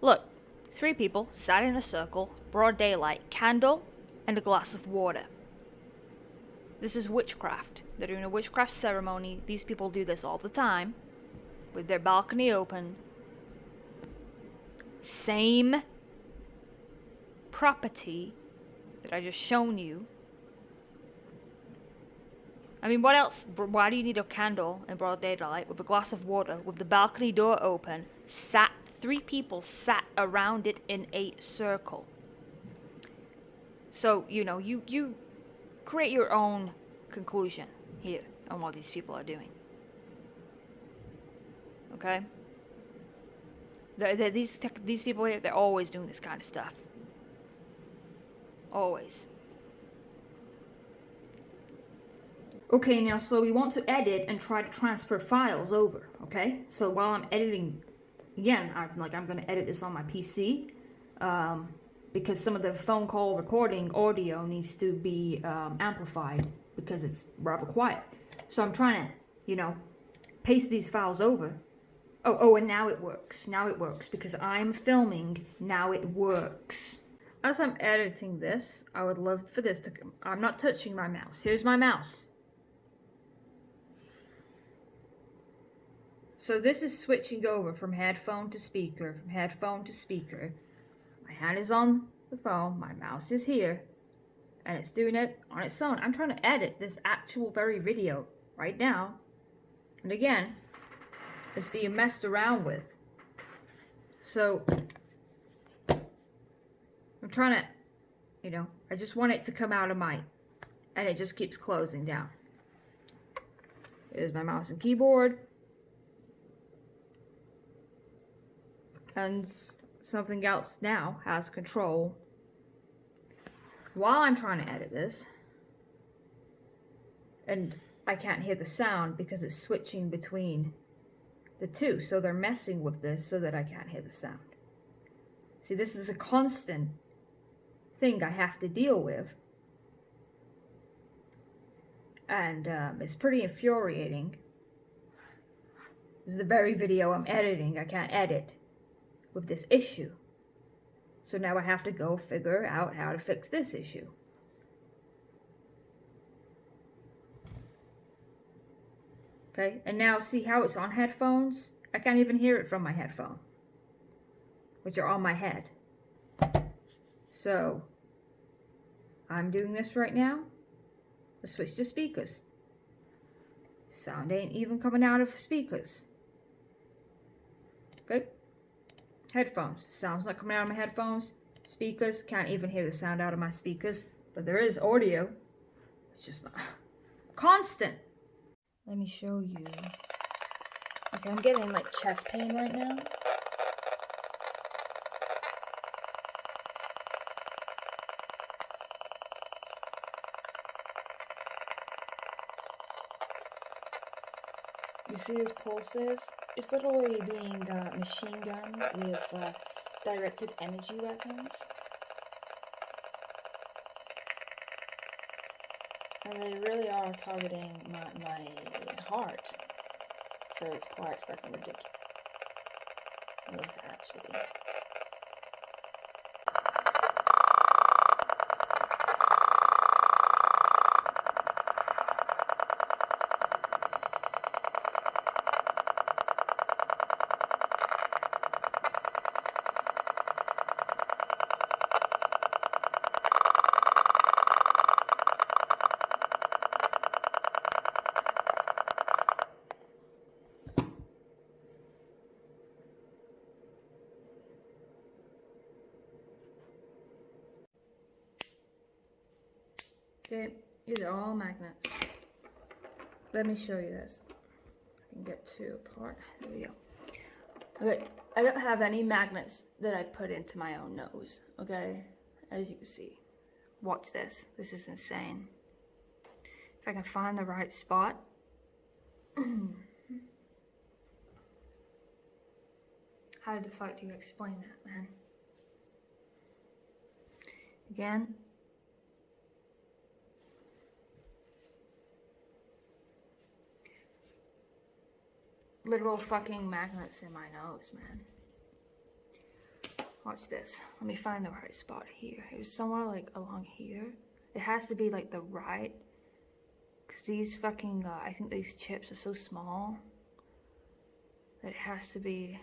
Look, 3 people sat in a circle, broad daylight, candle, and a glass of water. This is witchcraft. They're doing a witchcraft ceremony. These people do this all the time, with their balcony open. Same property that I just shown you. I mean, what else? Why do you need a candle in broad daylight with a glass of water with the balcony door open? 3 people sat around it in a circle. So, you know, you create your own conclusion here on what these people are doing. Okay? These people here, they're always doing this kind of stuff. Always. Okay, now, so we want to edit and try to transfer files over, okay? So while I'm editing, again, I'm going to edit this on my PC, because some of the phone call recording audio needs to be amplified because it's rather quiet. So I'm trying to, you know, paste these files over. Oh, and now it works. Now it works because I'm filming. Now it works. As I'm editing this, I would love for this to come. I'm not touching my mouse. Here's my mouse. So this is switching over from headphone to speaker, from headphone to speaker. My hand is on the phone, my mouse is here, and it's doing it on its own. I'm trying to edit this actual very video right now. And again, it's being messed around with. So, I'm trying to, you know, I just want it to come out of my, and it just keeps closing down. Here's my mouse and keyboard. And something else now has control while I'm trying to edit this. And I can't hear the sound because it's switching between the two. So they're messing with this so that I can't hear the sound. See, this is a constant thing I have to deal with. And it's pretty infuriating. This is the very video I'm editing. I can't edit with this issue. So now I have to go figure out how to fix this issue. Okay, and now see how it's on headphones? I can't even hear it from my headphone, which are on my head. So, I'm doing this right now. Let's switch to speakers. Sound ain't even coming out of speakers. Okay. Headphones. Sounds not coming out of my headphones. Speakers. Can't even hear the sound out of my speakers. But there is audio. It's just not constant. Let me show you. Okay, I'm getting like chest pain right now. You see these pulses? It's literally being machine gunned with directed energy weapons. And they really are targeting my heart. So it's quite fucking ridiculous. It is actually. Okay, these are all magnets. Let me show you this. I can get two apart. There we go. Okay, I don't have any magnets that I've put into my own nose, okay? As you can see. Watch this. This is insane. If I can find the right spot. How the fuck do you explain that, man? Again. Literal fucking magnets in my nose, man. Watch this. Let me find the right spot here. It was somewhere like along here. It has to be like the right. Cause these fucking, I think these chips are so small that it has to be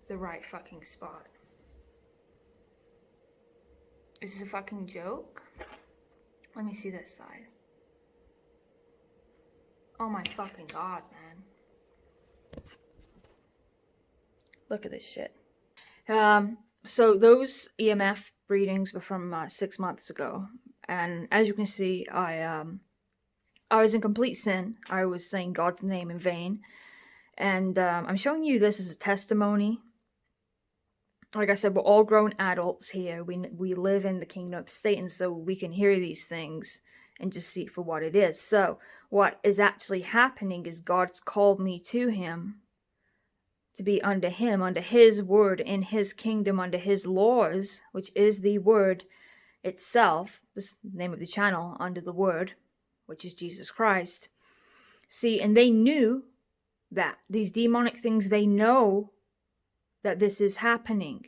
the right fucking spot. Is this a fucking joke? Let me see this side. Oh my fucking god, man. Look at this shit. So those EMF readings were from 6 months ago. And as you can see, I was in complete sin. I was saying God's name in vain. And I'm showing you this as a testimony. Like I said, we're all grown adults here. We live in the kingdom of Satan, so we can hear these things and just see it for what it is. So what is actually happening is God's called me to him, to be under him, under his word, in his kingdom, under his laws, which is the word itself. This is the name of the channel, Under the Word, which is Jesus Christ. See, and they knew that. These demonic things, they know that this is happening.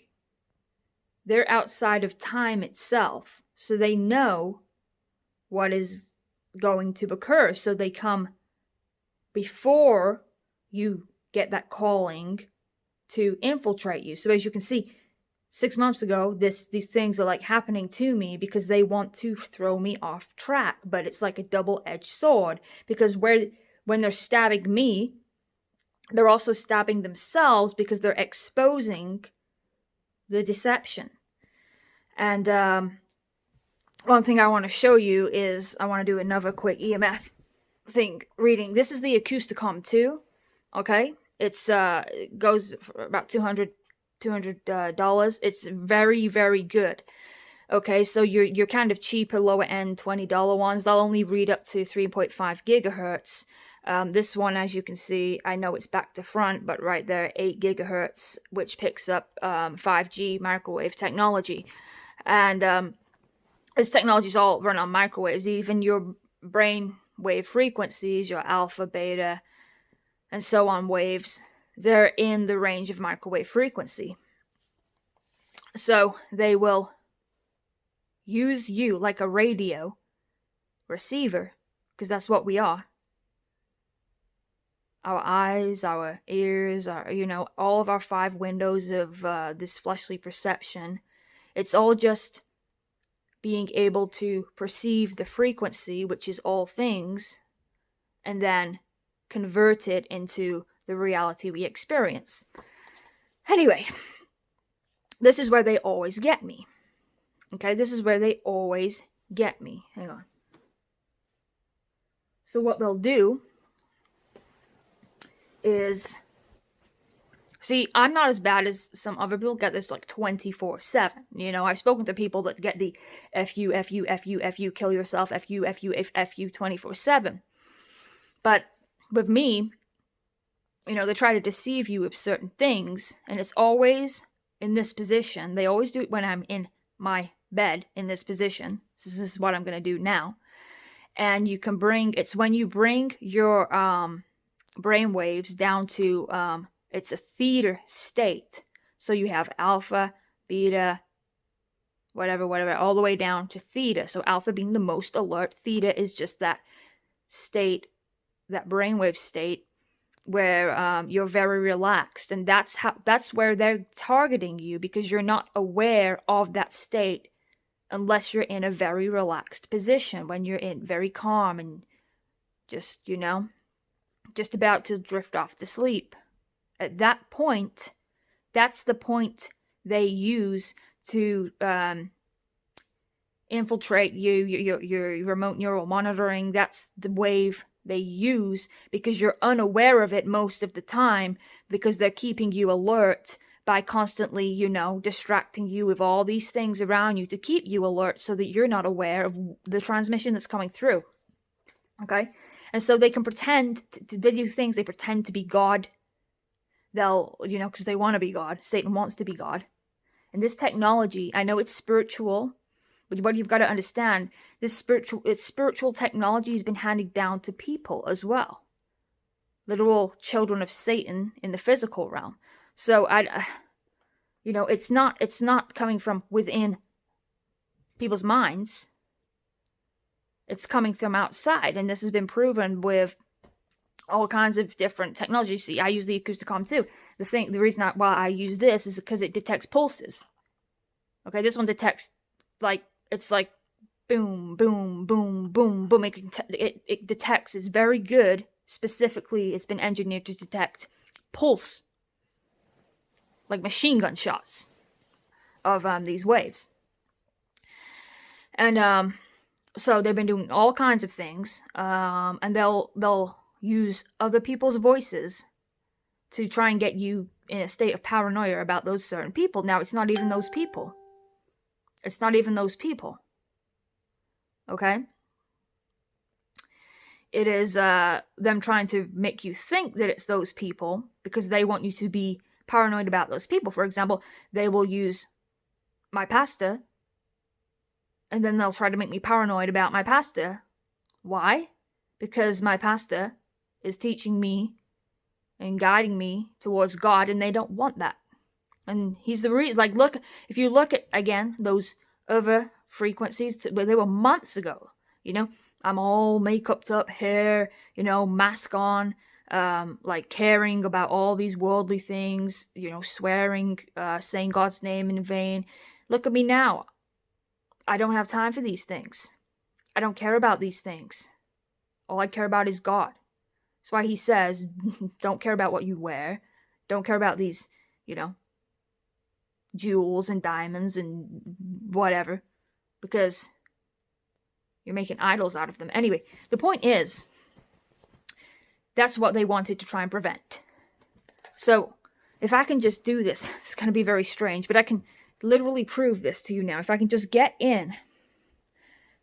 They're outside of time itself, so they know what is going to occur. So they come before you get that calling to infiltrate you. So as you can see, 6 months ago, these things are like happening to me because they want to throw me off track. But it's like a double-edged sword, because when they're stabbing me, they're also stabbing themselves because they're exposing the deception. And one thing I want to show you is, I want to do another quick EMF thing reading. This is the Acousticom 2, okay? It's it goes for about $200. It's very, very good. Okay, so you're kind of cheaper, lower end $20 ones. They'll only read up to 3.5 gigahertz. This one, as you can see, I know it's back to front, but right there, 8 gigahertz, which picks up 5G microwave technology. And this technology is all run on microwaves. Even your brain wave frequencies, your alpha, beta, and so on waves, they're in the range of microwave frequency. So they will use you like a radio receiver, because that's what we are. Our eyes, our ears, all of our 5 windows of this fleshly perception, it's all just being able to perceive the frequency, which is all things, and then convert it into the reality we experience. Anyway, this is where they always get me. Okay, this is where they always get me. Hang on. So what they'll do is, see, I'm not as bad as some other people get this like 24/7. I've spoken to people that get the FU, FU, FU, FU, kill yourself, FU, FU, FU 24/7. But with me, they try to deceive you with certain things, and it's always in this position. They always do it when I'm in my bed in this position. This is what I'm going to do now. And you can it's when you bring your brain waves down to, it's a theta state. So you have alpha, beta, whatever, all the way down to theta. So alpha being the most alert, theta is just that state, that brainwave state where you're very relaxed. And that's where they're targeting you, because you're not aware of that state unless you're in a very relaxed position, when you're in very calm and just, just about to drift off to sleep. At that point, that's the point they use to infiltrate you, your remote neural monitoring. That's the wave they use, because you're unaware of it most of the time, because they're keeping you alert by constantly, distracting you with all these things around you to keep you alert, so that you're not aware of the transmission that's coming through. Okay? And so they can pretend to do things. They pretend to be God. They'll, because they want to be God. Satan wants to be God. And this technology, I know it's spiritual, but what you've got to understand, it's spiritual technology has been handed down to people as well. Literal children of Satan in the physical realm. So it's not coming from within people's minds. It's coming from outside, and this has been proven with all kinds of different technologies. See, I use the Acousticom too. The reason why I use this is because it detects pulses. Okay, this one detects like, it's like boom, boom, boom, boom, boom. It detects, it's very good. Specifically, it's been engineered to detect pulse, like machine gun shots of these waves. And so they've been doing all kinds of things, and they'll use other people's voices to try and get you in a state of paranoia about those certain people. Now, it's not even those people. It's not even those people. Okay? It is them trying to make you think that it's those people because they want you to be paranoid about those people. For example, they will use my pastor, and then they'll try to make me paranoid about my pastor. Why? Because my pastor is teaching me and guiding me towards God, and they don't want that. And he's the like, look, if you look at, again, those other frequencies, they were months ago, you know, I'm all make-upped up, hair, you know, mask on, like caring about all these worldly things, you know, swearing, saying God's name in vain. Look at me now. I don't have time for these things. I don't care about these things. All I care about is God. That's why he says, don't care about what you wear. Don't care about these, you know, jewels and diamonds and whatever. Because you're making idols out of them. Anyway, the point is, that's what they wanted to try and prevent. So, if I can just do this, it's going to be very strange, but I can literally prove this to you now. If I can just get in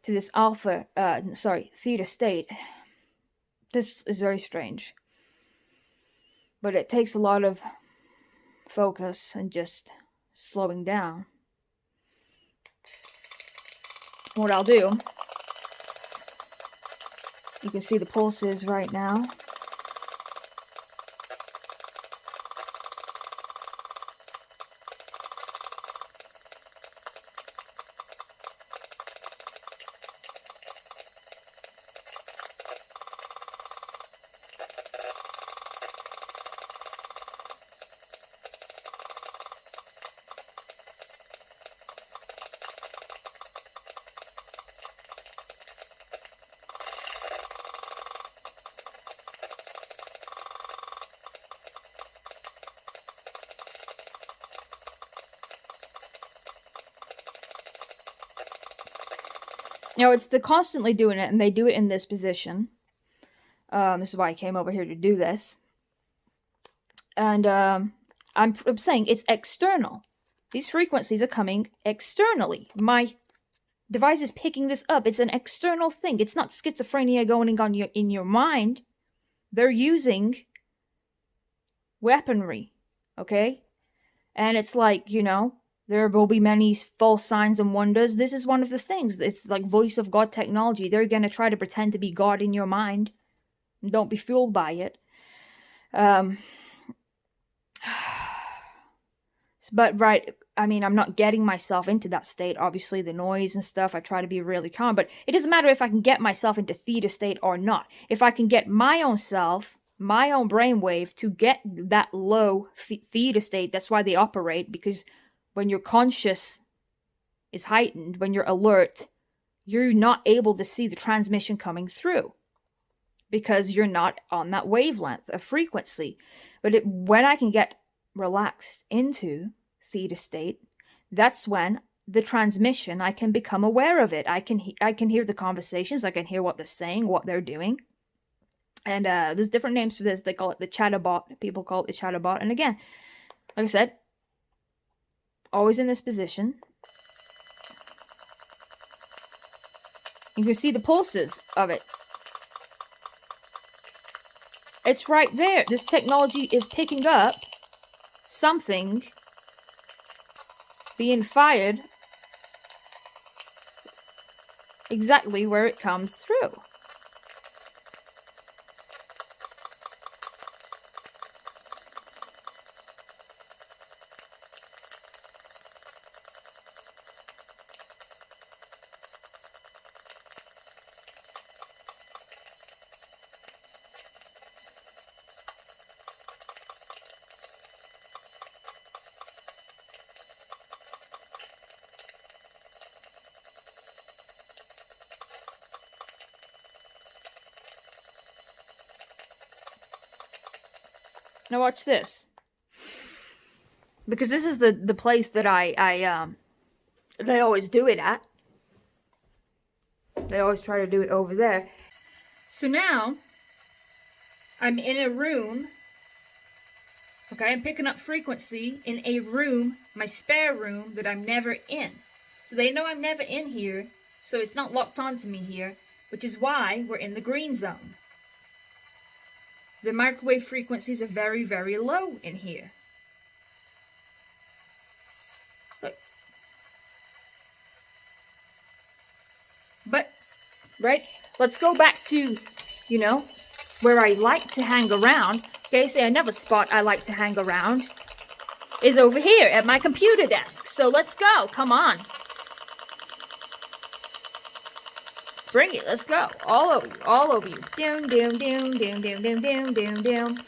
to this theta state, this is very strange. But it takes a lot of focus and just slowing down. What I'll do, you can see the pulses right now. Now, they're constantly doing it, and they do it in this position. This is why I came over here to do this. And I'm saying it's external. These frequencies are coming externally. My device is picking this up. It's an external thing. It's not schizophrenia going on in your mind. They're using weaponry, okay? And it's like, you know, there will be many false signs and wonders. This is one of the things. It's like voice of God technology. They're going to try to pretend to be God in your mind. Don't be fooled by it. But, right, I mean, I'm not getting myself into that state. Obviously, the noise and stuff, I try to be really calm. But it doesn't matter if I can get myself into theta state or not. If I can get my own self, my own brainwave, to get that low theta state, that's why they operate, because when your conscious is heightened, when you're alert, you're not able to see the transmission coming through because you're not on that wavelength of frequency. But when I can get relaxed into theta state, that's when the transmission, I can become aware of it. I can hear the conversations. I can hear what they're saying, what they're doing. And there's different names for this. They call it the chatterbot. People call it the chatterbot. And again, like I said, always in this position. You can see the pulses of it. It's right there. This technology is picking up something being fired exactly where it comes through. Now watch this. Because this is the place that they always do it at. They always try to do it over there. So now, I'm in a room. Okay, I'm picking up frequency in a room, my spare room, that I'm never in. So they know I'm never in here, so it's not locked onto me here, which is why we're in the green zone. The microwave frequencies are very, very low in here. Look. But, right, let's go back to, you know, where I like to hang around. Okay, say another spot I like to hang around is over here at my computer desk. So let's go, come on. Bring it, let's go. All over you, all over you. Doom, doom, doom, doom, doom, doom, doom, doom, doom.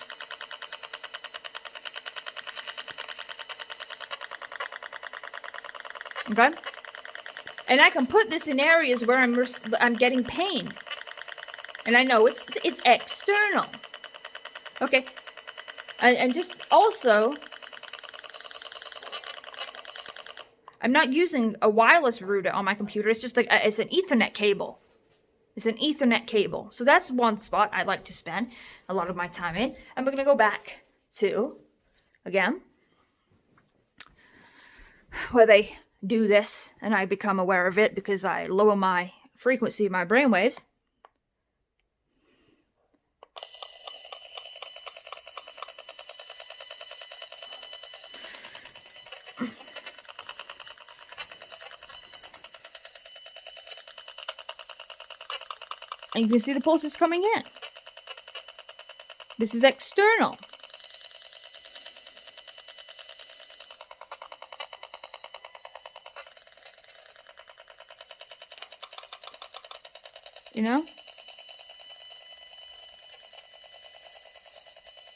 Okay? And I can put this in areas where I'm getting pain. And I know it's external. Okay? And just also, I'm not using a wireless router on my computer. It's just it's an Ethernet cable. It's an Ethernet cable. So that's one spot I like to spend a lot of my time in. And we're going to go back to, again, where they do this and I become aware of it because I lower my frequency of my brainwaves. And you can see the pulses coming in. This is external. You know?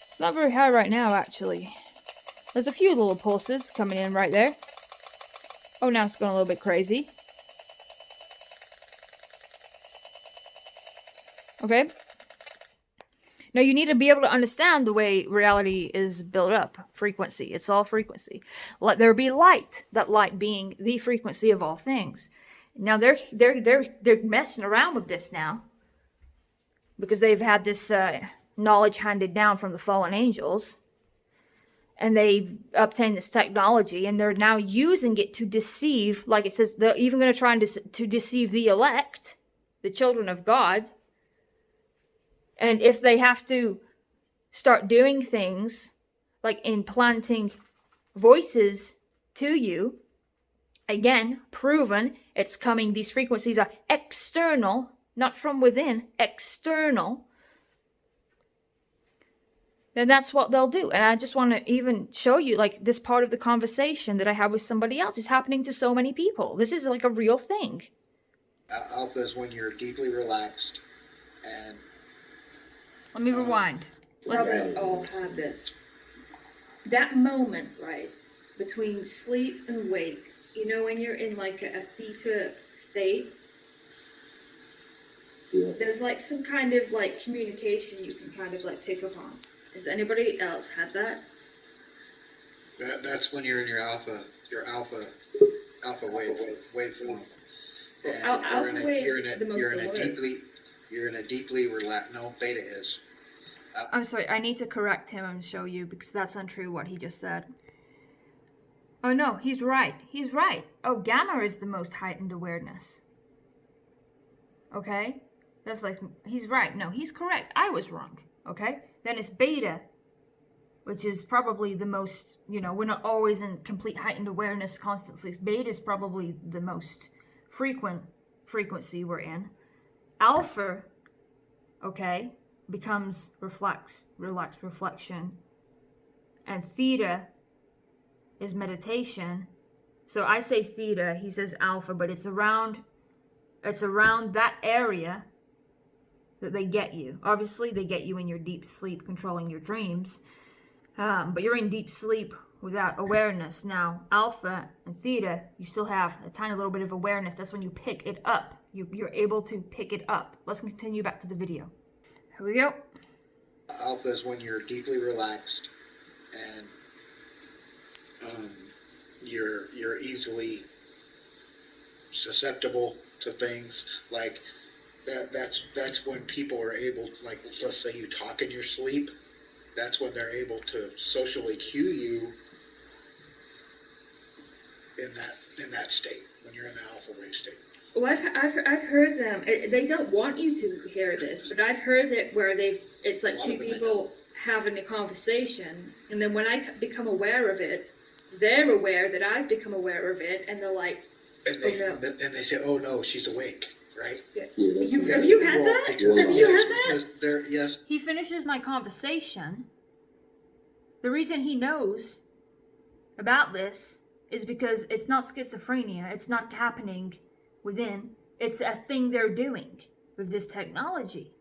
It's not very high right now, actually. There's a few little pulses coming in right there. Oh, now it's going a little bit crazy. Okay? Now you need to be able to understand the way reality is built up. Frequency. It's all frequency. Let there be light. That light being the frequency of all things. Now they're messing around with this now. Because they've had this knowledge handed down from the fallen angels. And they've obtained this technology. And they're now using it to deceive. Like it says, they're even going to try to deceive the elect. The children of God. And if they have to start doing things like implanting voices to you, again, proven it's coming, these frequencies are external, not from within, external, then that's what they'll do. And I just want to even show you, like, this part of the conversation that I have with somebody else is happening to so many people. This is like a real thing. Alpha is when you're deeply relaxed and... Let me rewind. Let's all have this. That moment, right, between sleep and wake, you know, when you're in like a theta state, there's like some kind of like communication you can kind of like pick up on. Has anybody else had that? That's when you're in your alpha waveform. You're in a deeply relaxed. No, beta is. I'm sorry, I need to correct him and show you because that's untrue what he just said. Oh no, he's right. He's right. Oh, gamma is the most heightened awareness. Okay? That's like, he's right. No, he's correct. I was wrong. Okay? Then it's beta, which is probably the most, you know, we're not always in complete heightened awareness constantly. Beta is probably the most frequent frequency we're in. Alpha, okay, becomes relaxed reflection. And theta is meditation. So I say theta, he says alpha, but it's around that area that they get you. Obviously, they get you in your deep sleep, controlling your dreams. But you're in deep sleep without awareness. Now, alpha and theta, you still have a tiny little bit of awareness. That's when you pick it up. You're able to pick it up. Let's continue back to the video. Here we go. Alpha is when you're deeply relaxed and you're easily susceptible to things like that. That's when people are able to, like, let's say you talk in your sleep. That's when they're able to socially cue you in that state, when you're in the alpha wave state. Well, I've heard them. They don't want you to hear this, but I've heard it where it's like two people having a conversation, and then when I become aware of it, they're aware that I've become aware of it, and they're like, and they say, "Oh no, she's awake." Right? Yeah. Have you had that? Have you had that? Yes. He finishes my conversation. The reason he knows about this is because it's not schizophrenia. It's not happening within. It's a thing they're doing with this technology.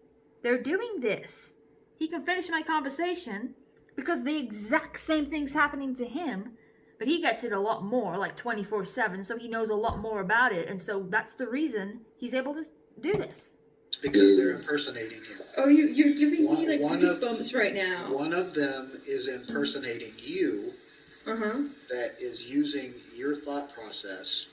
They're doing this. He can finish my conversation because the exact same thing's happening to him, but he gets it a lot more, like 24/7, so he knows a lot more about it, and so that's the reason he's able to do this. It's because they're impersonating him. Oh, you're giving me like goosebumps right now. One of them is impersonating you. That is using your thought process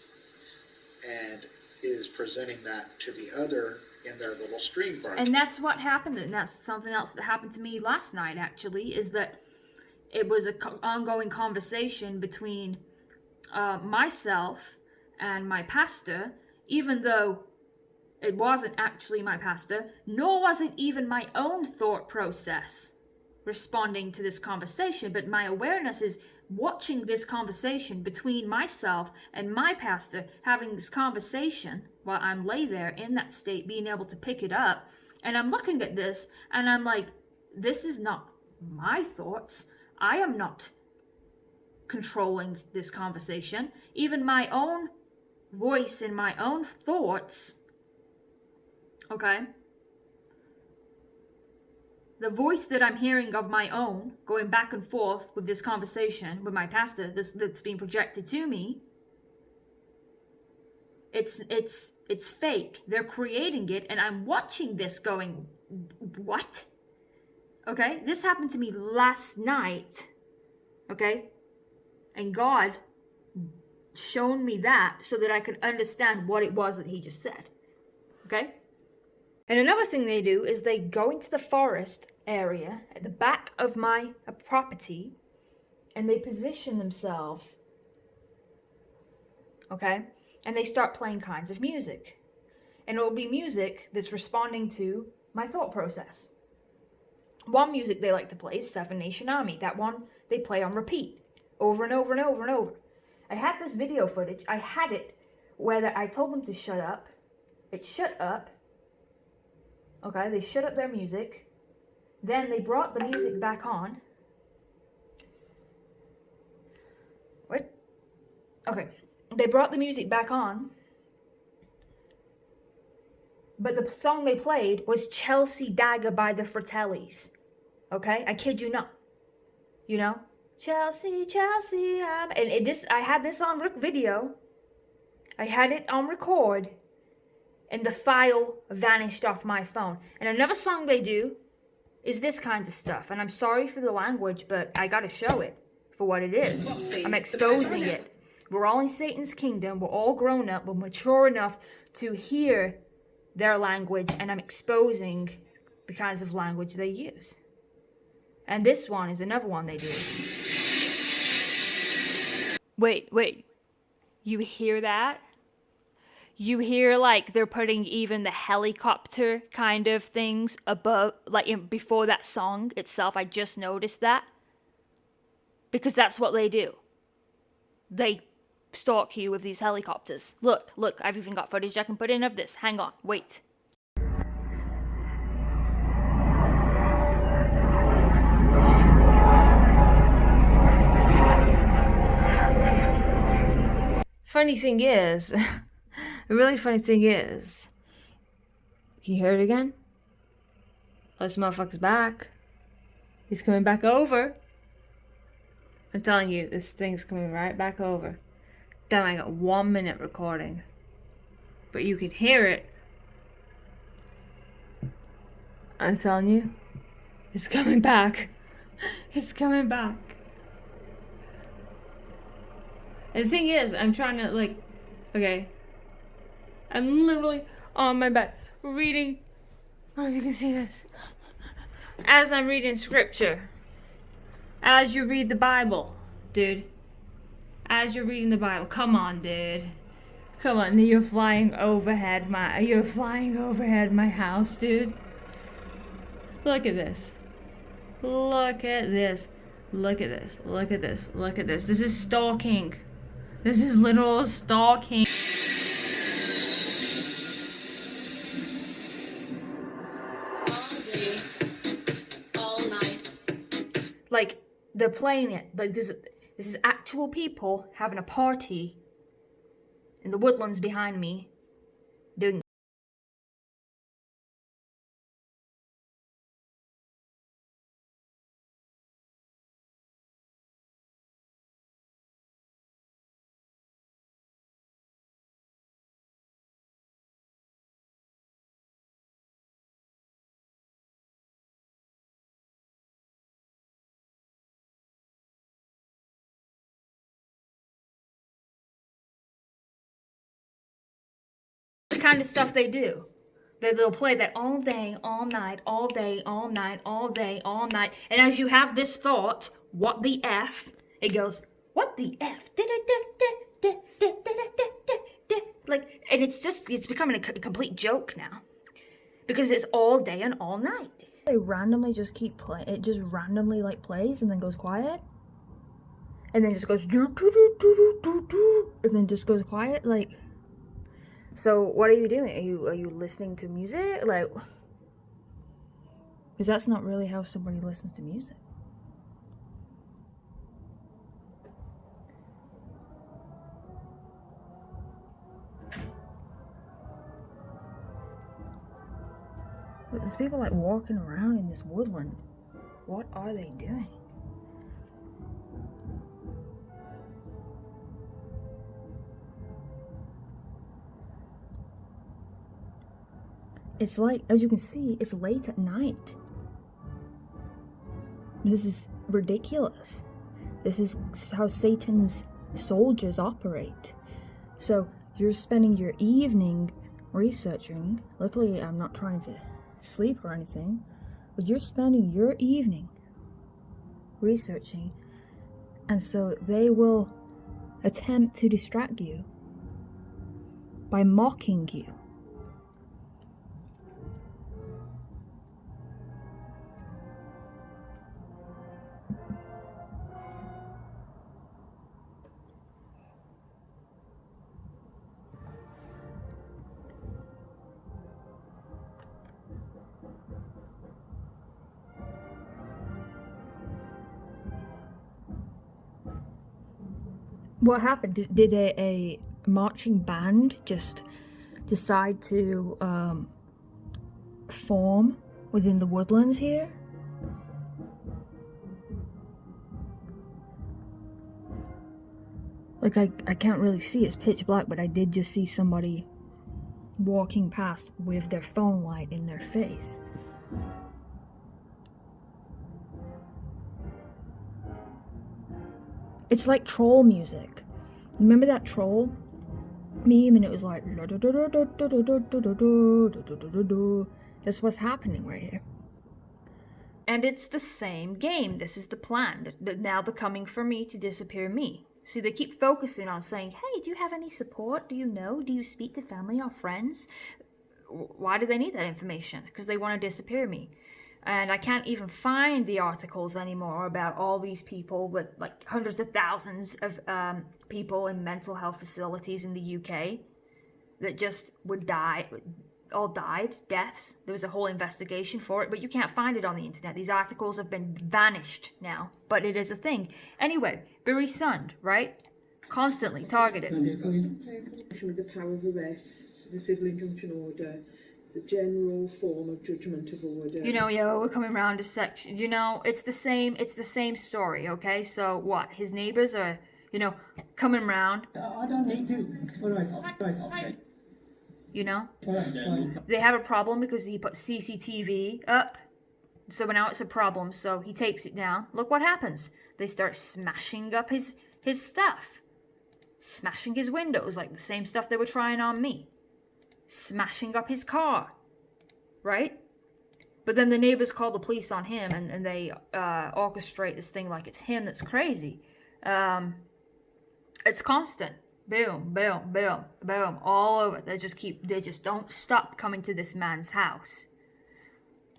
and is presenting that to the other in their little stream broadcast. And that's what happened, and that's something else that happened to me last night, actually, is that it was an ongoing conversation between myself and my pastor, even though it wasn't actually my pastor, nor was it even my own thought process responding to this conversation, but my awareness is watching this conversation between myself and my pastor, having this conversation while I'm lay there in that state, being able to pick it up, and I'm looking at this, and I'm like, this is not my thoughts. I am not controlling this conversation. Even my own voice and my own thoughts, okay? The voice that I'm hearing of my own, going back and forth with this conversation with my pastor that's being projected to me, it's fake. They're creating it, and I'm watching this going, what? Okay, this happened to me last night, okay? And God shown me that so that I could understand what it was that he just said, okay? And another thing they do is they go into the forest area at the back of my property, and they position themselves, okay? And they start playing kinds of music. And it will be music that's responding to my thought process. One music they like to play is Seven Nation Army. That one they play on repeat over and over and over and over. I had this video footage. I had it where I told them to shut up. It shut up. Okay, they shut up their music. Then they brought the music back on. What? Okay, they brought the music back on. But the song they played was Chelsea Dagger by the Fratellis. Okay? I kid you not. You know? Chelsea, Chelsea, I had this on video. I had it on record. And the file vanished off my phone. And another song they do is this kind of stuff. And I'm sorry for the language, but I gotta show it for what it is. I'm exposing it. We're all in Satan's kingdom. We're all grown up. We're mature enough to hear their language, and I'm exposing the kinds of language they use. And this one is another one they do. Wait. You hear that? You hear like they're putting even the helicopter kind of things above, like before that song itself. I just noticed that. Because that's what they do. They stalk you with these helicopters. Look, I've even got footage I can put in of this. Hang on, wait. Funny thing is, the really funny thing is, can you hear it again? Oh, this motherfucker's back. He's coming back over. I'm telling you, this thing's coming right back over. Damn, I got 1 minute recording. But you can hear it. I'm telling you, it's coming back. It's coming back. And the thing is, I'm trying to, like, okay, I'm literally on my bed reading, I don't know if you can see this, as I'm reading scripture, as you read the Bible, dude, as you're reading the Bible. Come on, dude, come on. You're flying overhead my house, dude. Look at this. Look at this. Look at this. Look at this. Look at this. This is stalking. This is literal stalking. All day, all night. Like, they're playing it. Like, this is actual people having a party in the woodlands behind me, doing the kind of stuff they do. They'll play that all day, all night, all day, all night, all day, all night. And as you have this thought, what the F, it goes, what the F? Like, and it's becoming a complete joke now. Because it's all day and all night. They randomly just keep playing. It just randomly, like, plays and then goes quiet. And then just goes, and then just goes quiet, like... So what are you doing? Are you listening to music? Like, because that's not really how somebody listens to music. There's people like walking around in this woodland. What are they doing? It's like, as you can see, it's late at night. This is ridiculous. This is how Satan's soldiers operate. So you're spending your evening researching. Luckily, I'm not trying to sleep or anything, but you're spending your evening researching, and so they will attempt to distract you by mocking you. What happened? Did a marching band just decide to form within the woodlands here? Like, I can't really see, it's pitch black, but I did just see somebody walking past with their phone light in their face. It's like troll music. Remember that troll meme? And it was like, that's what's happening right here. And it's the same game. This is the plan. Now they're coming for me to disappear me. See, they keep focusing on saying, hey, do you have any support? Do you know? Do you speak to family or friends? Why do they need that information? Because they want to disappear me. And I can't even find the articles anymore about all these people, with like hundreds of thousands of people in mental health facilities in the UK that just would die, all died, deaths. There was a whole investigation for it, but you can't find it on the internet. These articles have been vanished now, but it is a thing. Anyway, Barry Sund, right? Constantly targeted. With the power of arrest, the civil injunction order, the general form of judgment of order. You know, yeah, we're coming around to section. You know, it's the same story, okay? So what? His neighbors are, you know, coming around. I don't need to. All right. You know? They have a problem because he put CCTV up. So now it's a problem, so he takes it down. Look what happens. They start smashing up his stuff. smashing his windows, like the same stuff they were trying on me. Smashing up his car, right? But then the neighbors call the police on him, and they orchestrate this thing like it's him that's crazy. It's constant. Boom, boom, boom, boom, all over. They just don't stop coming to this man's house.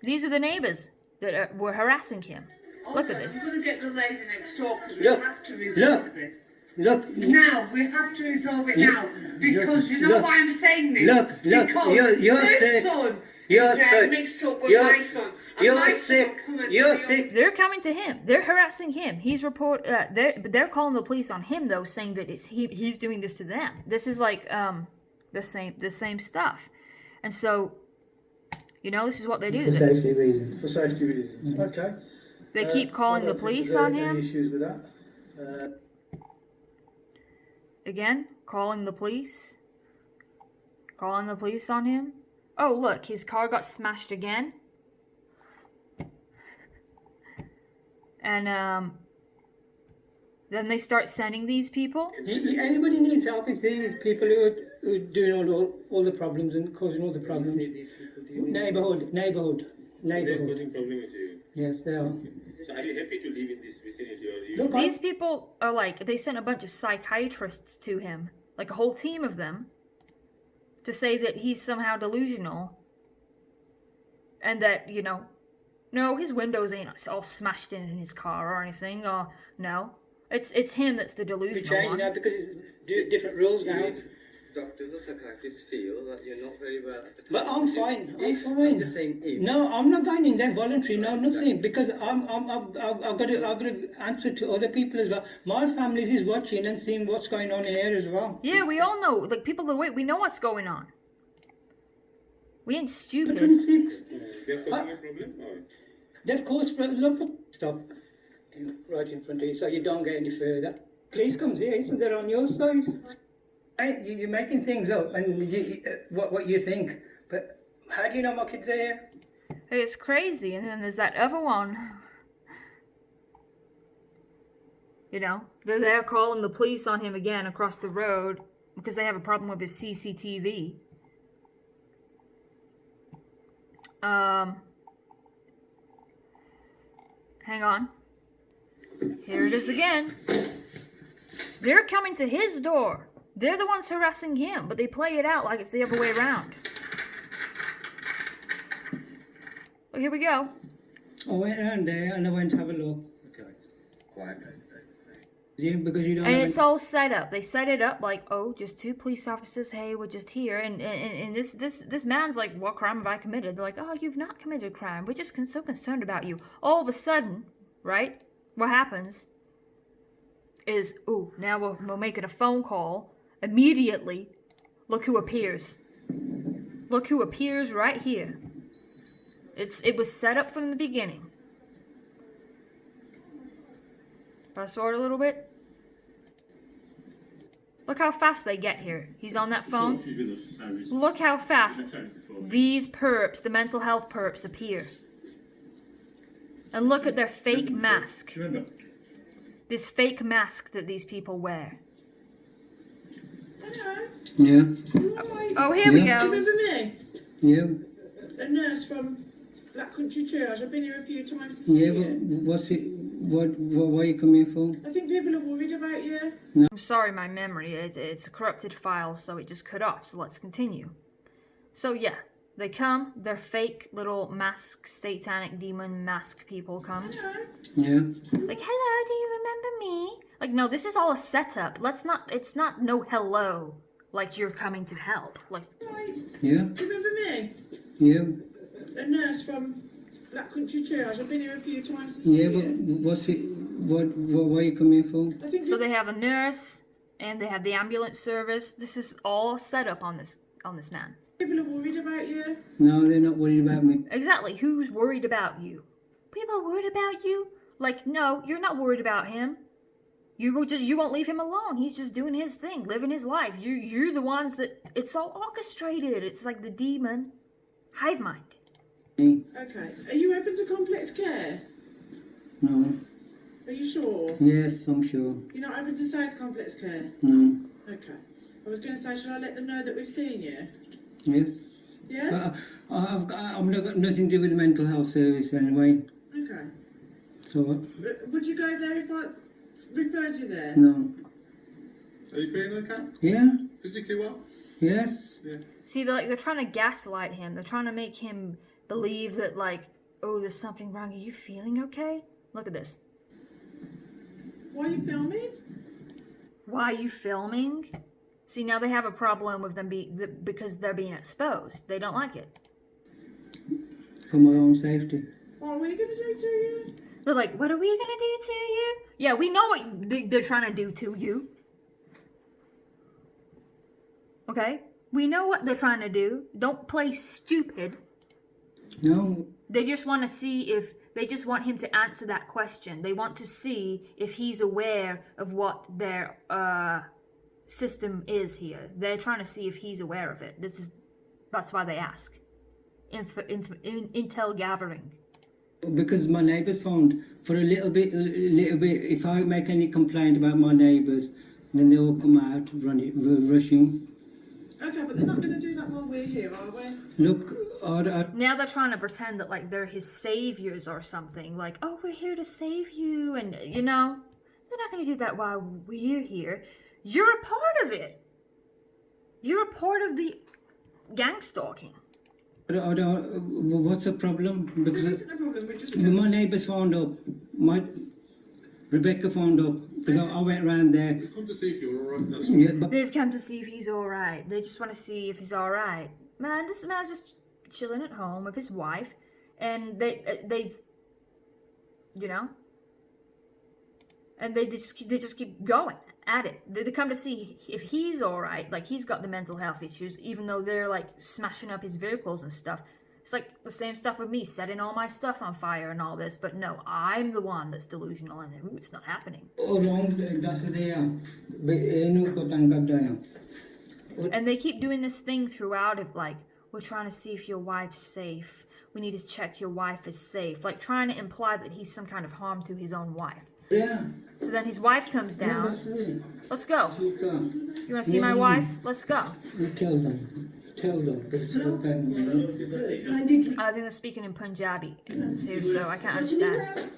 These are the neighbors that were harassing him. Look at this. We're going to get the lady next door because we have to resolve this. Look. Now, we have to resolve it now. Because you know why I'm saying this? Look, because you're this sick. son You're is sick. Mixed up with You're my son. And You're my sick. son You're sick. They're coming to him. They're harassing him. He's they're calling the police on him though, saying that he's doing this to them. This is like the same stuff. And so, you know, this is what they do. For safety reasons. For safety reasons. Okay. They keep calling the police on him. Any issues with that? Again, calling the police. Calling the police on him. Oh, look, his car got smashed again. And then they start sending these people. Anybody needs help is these people who are doing all the problems and causing all the problems. Neighborhood. Yes, they are. So are you happy to live in this vicinity? Look, these people are like, they sent a bunch of psychiatrists to him, like a whole team of them, to say that he's somehow delusional. And that, you know, no, his windows ain't all smashed in his car or anything. Or no, it's him that's the delusional We're changing one. now because it's different rules now. Doctors or psychiatrists feel that you're not very well at the time. But I'm fine. I'm I'm fine. just saying if. No, I'm not going in there voluntary. No, nothing. Because I've got to answer to other people as well. My family is watching and seeing what's going on here as well. Yeah, we all know. Like people are we know what's going on. We ain't stupid. 26. They're causing a problem? Or? They've caused look. Stop. Right in front of you, so you don't get any further. Police comes here, isn't there on your side? You're making things up, and what you think. But how do you know my kids are here? It's crazy. And then there's that other one. You know, they're there calling the police on him again across the road because they have a problem with his CCTV. Hang on. Here it is again. They're coming to his door. They're the ones harassing him, but they play it out like it's the other way around. Well, here we go. I went around there and I went to have a look. Okay. Quiet. Yeah, because you don't. And it's all set up. They set it up like, oh, just 2 police officers. Hey, we're just here. And this man's like, what crime have I committed? They're like, oh, you've not committed a crime. We're just so concerned about you. All of a sudden, right? What happens is, ooh, now we're making a phone call. Immediately, look who appears. Look who appears right here. It was set up from the beginning. Fast forward a little bit. Look how fast they get here. He's on that phone. Look how fast these perps, the mental health perps, appear. And look at their fake mask. This fake mask that these people wear. Yeah. Oh, here we go. Do you remember me? Yeah. A nurse from Black Country Triage. I've been here a few times this Yeah, year. but what's it? What are you coming for? I think people are worried about you. No. I'm sorry, my memory. It's a corrupted file, so it just cut off. So let's continue. So yeah, they come. They're fake little mask, satanic demon mask people come. Yeah. Like, hello, do you remember me? Like, no, this is all a setup. It's not no hello. Like you're coming to help. Like. Yeah. Do you remember me? Yeah. A nurse from Black Country Triage. I've been here a few times this Yeah, year. but what's it? What are you coming for? I think So they have a nurse and they have the ambulance service. This is all set up on this man. people are worried about you. No, they're not worried about me. Exactly. Who's worried about you? People are worried about you? Like, no, you're not worried about him. You won't leave him alone. He's just doing his thing, living his life. You're the ones that it's all orchestrated. It's like the demon hive mind. Okay. Are you open to complex care? No. Are you sure? Yes, I'm sure. You're not open to safe complex care? No. Okay. I was going to say, shall I let them know that we've seen you? Yes. Yeah? But I've not got nothing to do with the mental health service anyway. Okay. So, Would you go there if I referred you there? no. Are you feeling okay? Yeah. Physically well? Yes. Yeah. See, they're trying to gaslight him. They're trying to make him believe that, like, oh, there's something wrong. Are you feeling okay? Look at this. Why are you filming? Why are you filming? See, now they have a problem with them because they're being exposed. They don't like it. For my own safety. What are we going to do to you? They're like, what are we going to do to you? Yeah, we know what they're trying to do to you. Okay? We know what they're trying to do. Don't play stupid. No. They just want to see if... They just want him to answer that question. They want to see if he's aware of what their system is here. They're trying to see if he's aware of it. That's why they ask. Intel gathering. Because my neighbours phoned for a little bit. If I make any complaint about my neighbours, then they will come out rushing. Okay, but they're not going to do that while we're here, are we? Look, now they're trying to pretend that like they're his saviors or something. Like, oh, we're here to save you, and you know, they're not going to do that while we're here. You're a part of it. You're a part of the gang stalking. What's the problem? Because there isn't a problem. We're just my neighbours phoned up. Rebecca phoned up because I went round there. They come to see if you're alright. That's Yeah, but they've come to see if he's alright. They just want to see if he's alright. Man, this man's just chilling at home with his wife, and they've, you know, and they just keep going at it. They come to see if he's alright. Like, he's got the mental health issues, even though they're like smashing up his vehicles and stuff. It's like the same stuff with me, setting all my stuff on fire and all this, but no, I'm the one that's delusional and it's not happening. And they keep doing this thing throughout of like, we're trying to see if your wife's safe. We need to check your wife is safe. Like trying to imply that he's some kind of harm to his own wife. Yeah. So then his wife comes down. Let's go. You want to see my wife? Let's go. Tell them. I think they're speaking in Punjabi, so I can't understand.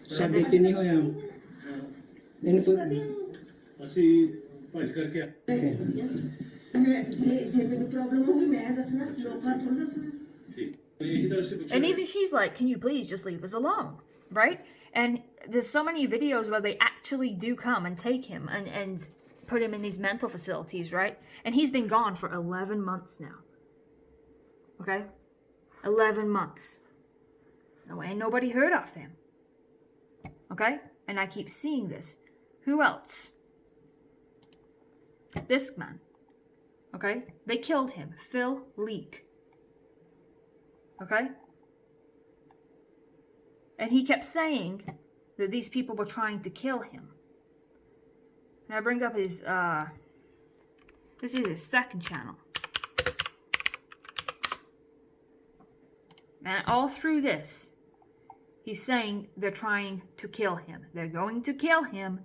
And even she's like, can you please just leave us alone, right? And there's so many videos where they actually do come and take him and put him in these mental facilities, right? And he's been gone for 11 months now. Okay? 11 months. No, ain't nobody heard of him. Okay? And I keep seeing this. Who else? This man. Okay? They killed him. Phil Leak. Okay? And he kept saying that these people were trying to kill him. And I bring up his, this is his second channel. And all through this, he's saying they're trying to kill him. They're going to kill him.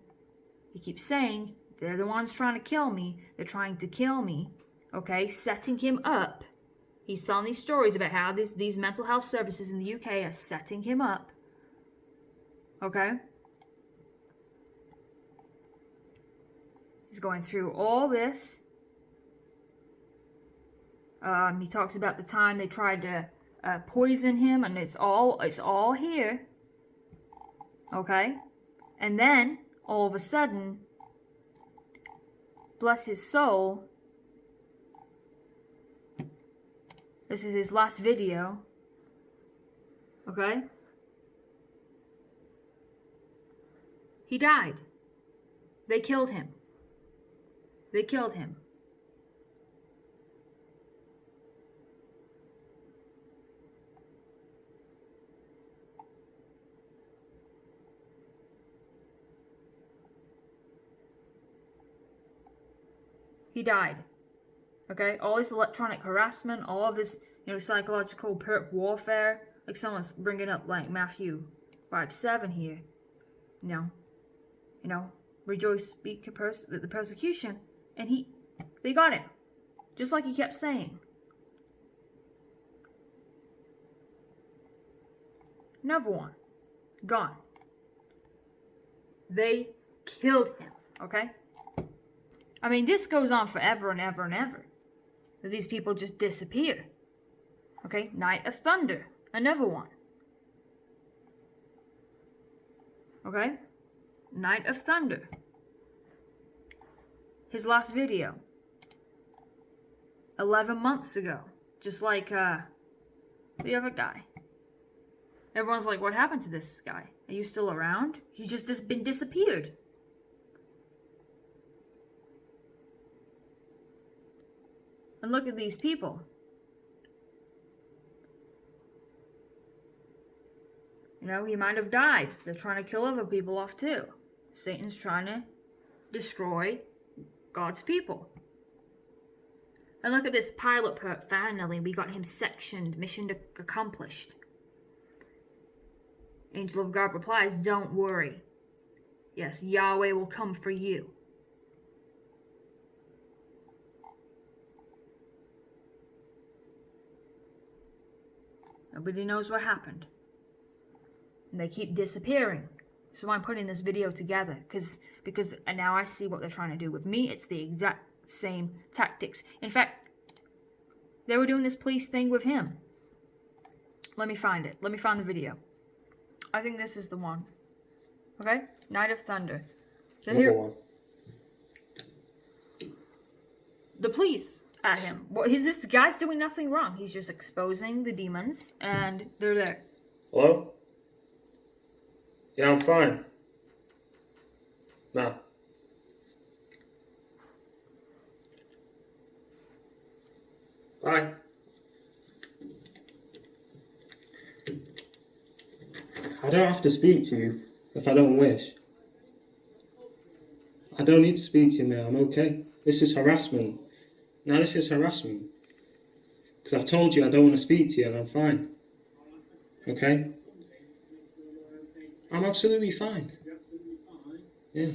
He keeps saying, they're the ones trying to kill me. They're trying to kill me. Okay, setting him up. He's telling these stories about how these mental health services in the UK are setting him up. Okay? He's going through all this. He talks about the time they tried to poison him, and it's all here. Okay? And then, all of a sudden, bless his soul, this is his last video. Okay? He died. They killed him. They killed him. He died. Okay? All this electronic harassment, all of this, psychological perp warfare. Like someone's bringing up, like, Matthew 5:7 here. Rejoice, speak the persecution. And They got him. Just like he kept saying. Another one. Gone. They killed him, okay? I mean, this goes on forever and ever and ever. These people just disappear. Okay, Night of Thunder. Another one. Okay? Night of Thunder. His last video. 11 months ago. Just like the other guy. Everyone's like, what happened to this guy? Are you still around? He's just been disappeared. And look at these people. You know, he might have died. They're trying to kill other people off too. Satan's trying to destroy God's people. And look at this pilot part. Finally, we got him sectioned. Mission accomplished. Angel of God replies, don't worry. Yes, Yahweh will come for you. Nobody knows what happened. And they keep disappearing. So I'm putting this video together because now I see what they're trying to do with me. It's the exact same tactics. In fact, they were doing this police thing with him. Let me find it. Let me find the video. I think this is the one. Okay? Night of Thunder. Another one. The police at him. Well, this guy's doing nothing wrong. He's just exposing the demons, and they're there. Hello? Yeah, I'm fine. Nah. Bye. I don't have to speak to you if I don't wish. I don't need to speak to you, mate. I'm okay. This is harassment. Now this is harassment. Because I've told you I don't want to speak to you and I'm fine. Okay? I'm absolutely fine. Yeah.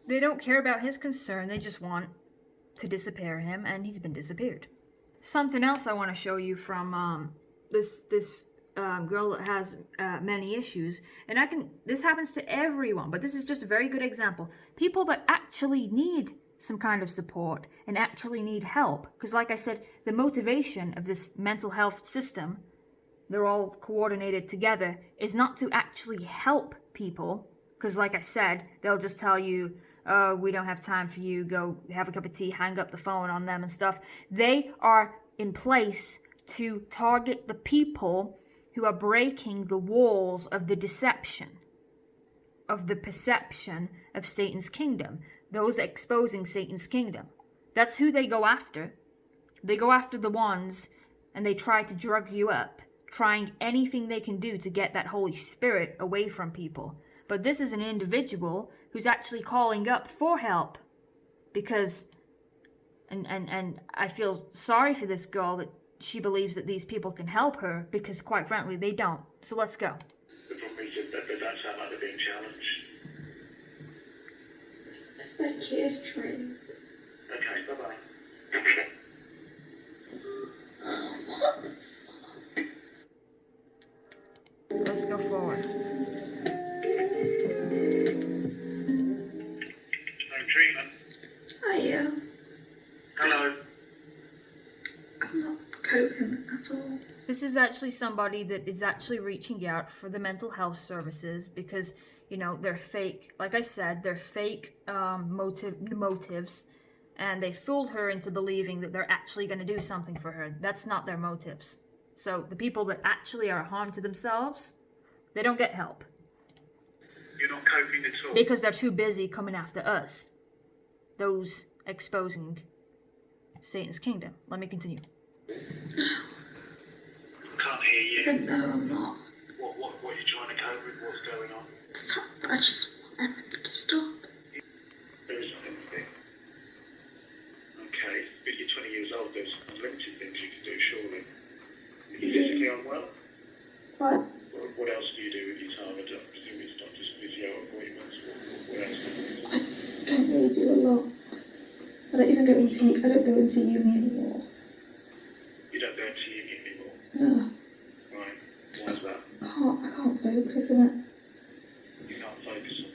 They don't care about his concern. They just want to disappear him, and he's been disappeared. Something else I want to show you from this girl that has many issues, and this happens to everyone, but this is just a very good example. People that actually need some kind of support and actually need help, because like I said, the motivation of this mental health system, they're all coordinated together, is not to actually help people, because like I said, they'll just tell you, oh, we don't have time for you, go have a cup of tea, hang up the phone on them and stuff. They are in place to target the people who are breaking the walls of the deception, of the perception of Satan's kingdom, those exposing Satan's kingdom. That's who they go after. They go after the ones, and they try to drug you up, trying anything they can do to get that Holy Spirit away from people. But this is an individual who's actually calling up for help, because, and I feel sorry for this girl that she believes that these people can help her, because quite frankly, they don't. So let's go. The problem is that they don't sound like they're being challenged. That's my kid's dream. Okay, bye-bye. What the fuck? Let's go forward. No treatment. Hiya. Hello. I'm not coping at all. This is actually somebody that is actually reaching out for the mental health services because, you know, they're fake. Like I said, they're fake motives, and they fooled her into believing that they're actually going to do something for her. That's not their motives. So the people that actually are harm to themselves, they don't get help. You're not coping at all? Because they're too busy coming after us. Those exposing Satan's kingdom. Let me continue. Can't hear you. No, I'm not. What are you trying to cope with? What's going on? I just want everything to stop. There is nothing to do. Okay, but you're 20 years old. There's unlimited things you can do, surely. Are you physically unwell? What? What else do you do with your time? I presume it's not just physio appointments. What else do you do? I don't really do a lot. I don't even even go into, I don't go into uni anymore. You don't go into uni anymore? No. Right. Why's that? I can't focus on it. You can't focus on it?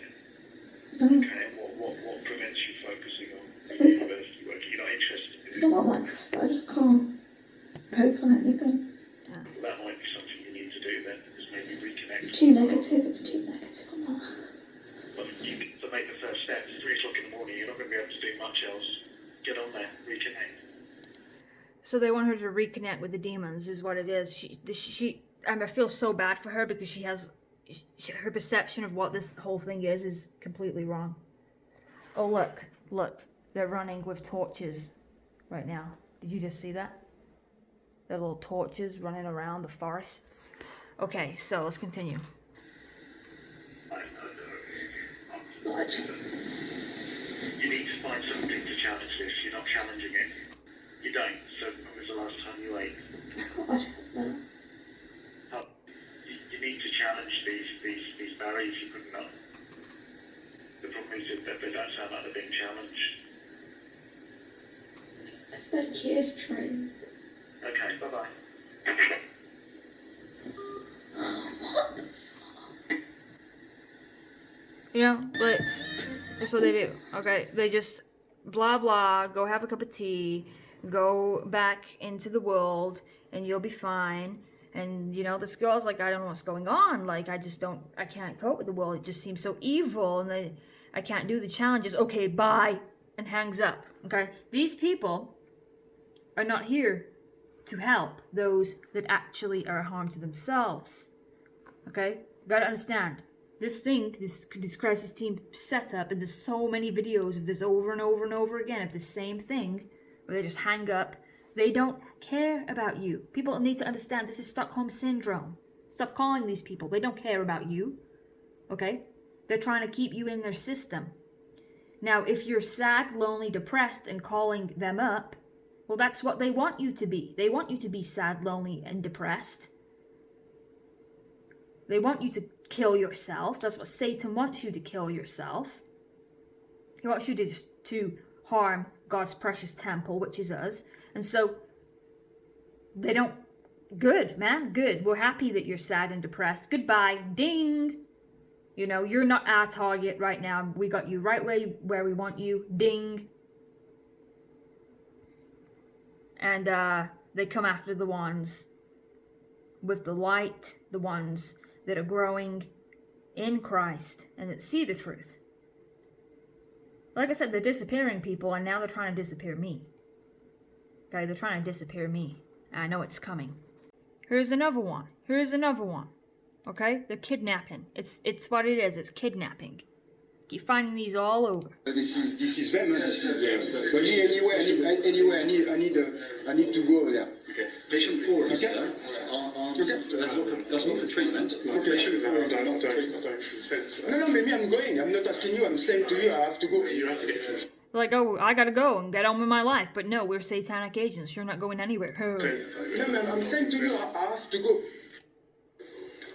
No. Okay, what prevents you focusing on the university work? You're not interested in it? It's not what I'm interested in, I just can't focus on anything. That might be something you need to do then, is maybe reconnect. It's too negative, I'm not. But you need to make the first step. It's 3 o'clock in the morning, you're not going to be able to do much else. Get on there, reconnect. So they want her to reconnect with the demons, is what it is. I feel so bad for her because her perception of what this whole thing is completely wrong. Oh, look, they're running with torches right now. Did you just see that? Their little torches running around the forests. Okay, so let's continue. It's not a chance. You need to find something to challenge this. You're not challenging it. You don't. So when was the last time you ate? I don't know. You need to challenge these barriers you're putting up. The problem is that they don't sound like they're being challenged. I spent years trying. Okay, bye-bye. What the fuck? You know, but that's what they do, okay? They just blah blah, go have a cup of tea, go back into the world, and you'll be fine. And, you know, this girl's like, I don't know what's going on. Like, I can't cope with the world. It just seems so evil, and I can't do the challenges. Okay, bye, and hangs up, okay? These people are not here to help those that actually are a harm to themselves, okay? Gotta understand. This thing, this crisis team setup, and there's so many videos of this over and over and over again of the same thing, where they just hang up. They don't care about you. People need to understand this is Stockholm Syndrome. Stop calling these people. They don't care about you, okay? They're trying to keep you in their system. Now, if you're sad, lonely, depressed, and calling them up, well, that's what they want you to be. They want you to be sad, lonely, and depressed. They want you to kill yourself. That's what Satan wants you to kill yourself. He wants you to harm God's precious temple, which is us. And so, they don't... Good, man, good. We're happy that you're sad and depressed. Goodbye. Ding! You know, you're not our target right now. We got you right where we want you. Ding! And they come after the ones with the light, the ones that are growing in Christ and that see the truth. Like I said, they're disappearing people, and now they're trying to disappear me. Okay, they're trying to disappear me. I know it's coming. Here's another one. Okay, they're kidnapping. It's what it is. It's kidnapping. Keep finding these all over. This is them. But anyway, I need to go there. Okay. Patient 4 is Okay. there. That's not for treatment. Okay. Patient 4 is I not don't consent. No, maybe I'm going. I'm not asking you. I'm saying to you, I have to go. You have to get consent. Like, oh, I gotta go and get on with my life. But no, we're satanic agents. You're not going anywhere. No, ma'am, I'm saying to you, I have to go.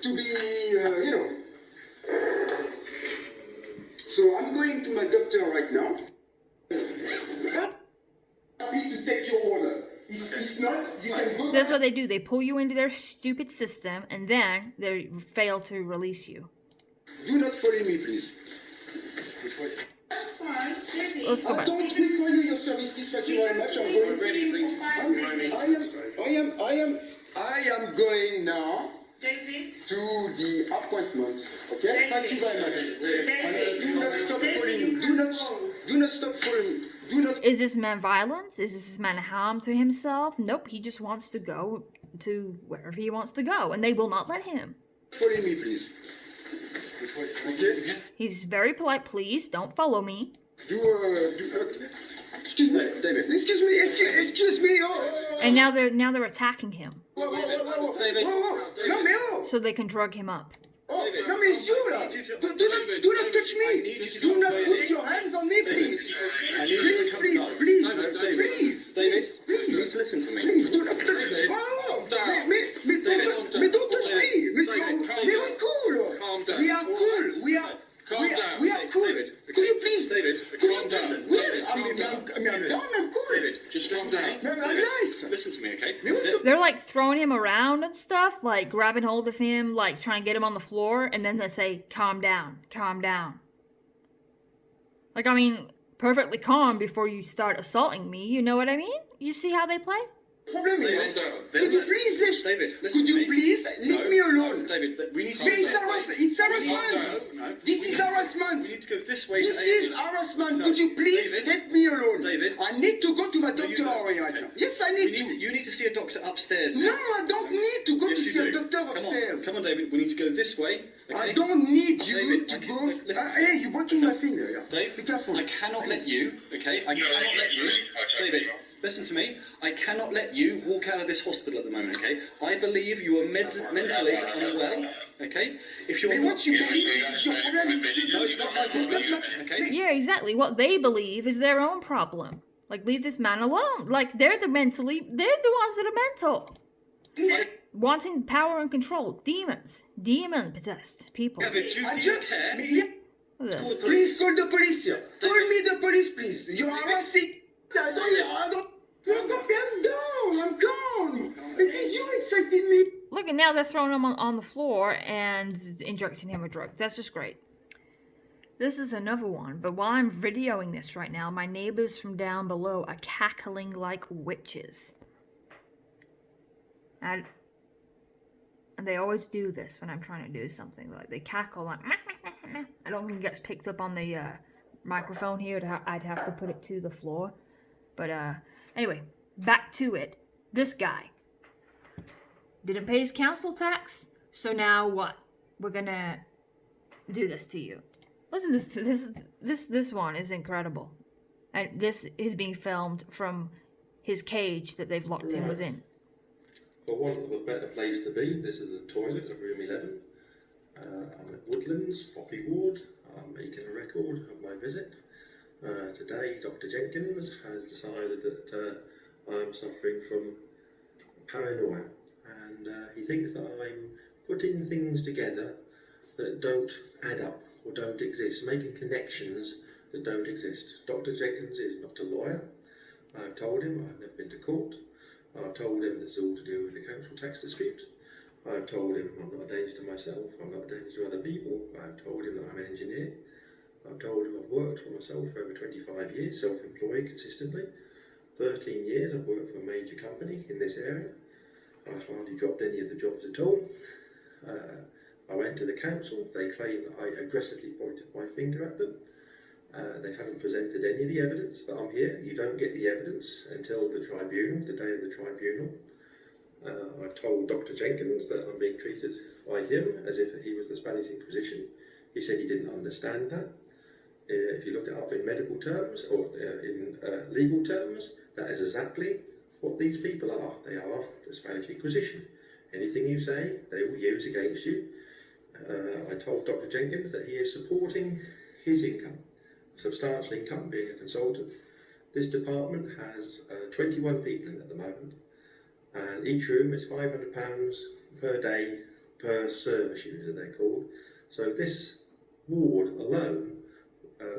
To be, you know. So I'm going to my doctor right now. Happy to take your order. If it's not, you can go. So that's what they do. They pull you into their stupid system, and then they fail to release you. Do not follow me, please. Let's go I back. don't require your services. Thank you very much. I'm going. I am going now to the appointment. Okay? Thank you very much. And do not stop following me. Do not stop following me. Do not. Is this man violent? Is this man harm to himself? Nope. He just wants to go to wherever he wants to go, and they will not let him. Follow me, please. Okay? He's very polite. Please don't follow me. Excuse me, David. Excuse me. Oh. And now they're attacking him. Whoa, David. No, me. So they can drug him up. No, me, it's you, là. Do not touch me. Do not put your hands on me, please. Please. David, you need to listen to me. Please, do not touch me. Don't touch me. We're cool. Calm down. We are cool. We are cool. David. Could you please, David, could you calm down. please? I'm done, I'm cool. David, just calm down. No, I'm David, nice. Listen to me, okay? They're like throwing him around and stuff, like grabbing hold of him, like trying to get him on the floor, and then they say, calm down, calm down. Like, I mean, perfectly calm before you start assaulting me, you know what I mean? You see how they play? Problem is, could you please David, listen could you please leave me alone? David, we need to... But it's harassment. No. This is harassment. We need to go this way. This is harassment. Could you please let me alone? David. I need to go to my doctor right now. Yes, I need to. You need to see a doctor upstairs. No, I don't need to go to see a doctor Come upstairs. on, David. We need to go this way. Okay? I don't need you David, to go. listen. Hey, you're breaking my finger. Yeah? Dave, be careful. I cannot let you, okay? I cannot let you. David, listen to me. I cannot let you walk out of this hospital at the moment, okay? I believe you are mentally unwell, okay? If you're... What you believe, this is your problem. No, it's not my problem, okay? Yeah, exactly. What they believe is their own problem. Like, leave this man alone. Like, they're the ones that are mental. Wanting power and control. Demons. Demon-possessed people. Have a duty of care. Please call the police here. Call me the police, please. You're harassing. I don't. I'm down. I'm gone. It is you exciting me. Look, and now they're throwing him on the floor and injecting him with drugs. That's just great. This is another one, but while I'm videoing this right now, my neighbors from down below are cackling like witches. And they always do this when I'm trying to do something. Like, they cackle like... I don't think it gets picked up on the microphone here. I'd have to put it to the floor. But anyway, back to it. This guy didn't pay his council tax, so now what? We're gonna do this to you. Listen to this one is incredible. And this is being filmed from his cage that they've locked him within. For want of a better place to be, this is the toilet of room 11. I'm at Woodlands, Poppy Ward. I'm making a record of my visit. Today, Dr. Jenkins has decided that I am suffering from paranoia, and he thinks that I'm putting things together that don't add up or don't exist, making connections that don't exist. Dr. Jenkins is not a lawyer. I've told him I've never been to court. I've told him this is all to do with the council tax dispute. I've told him I'm not a danger to myself, I'm not a danger to other people. I've told him that I'm an engineer. I've told him I've worked for myself for over 25 years, self-employed consistently. 13 years I've worked for a major company in this area. I've hardly dropped any of the jobs at all. I went to the council. They claim that I aggressively pointed my finger at them. They haven't presented any of the evidence that I'm here. You don't get the evidence until the tribunal, the day of the tribunal. I've told Dr. Jenkins that I'm being treated by him as if he was the Spanish Inquisition. He said he didn't understand that. If you look it up in medical terms or in legal terms, that is exactly what these people are. They are the Spanish Inquisition. Anything you say, they will use against you. I told Dr. Jenkins that he is supporting his income, substantial income, being a consultant. This department has 21 people in it at the moment, and each room is £500 per day per service user, they're called. So this ward alone,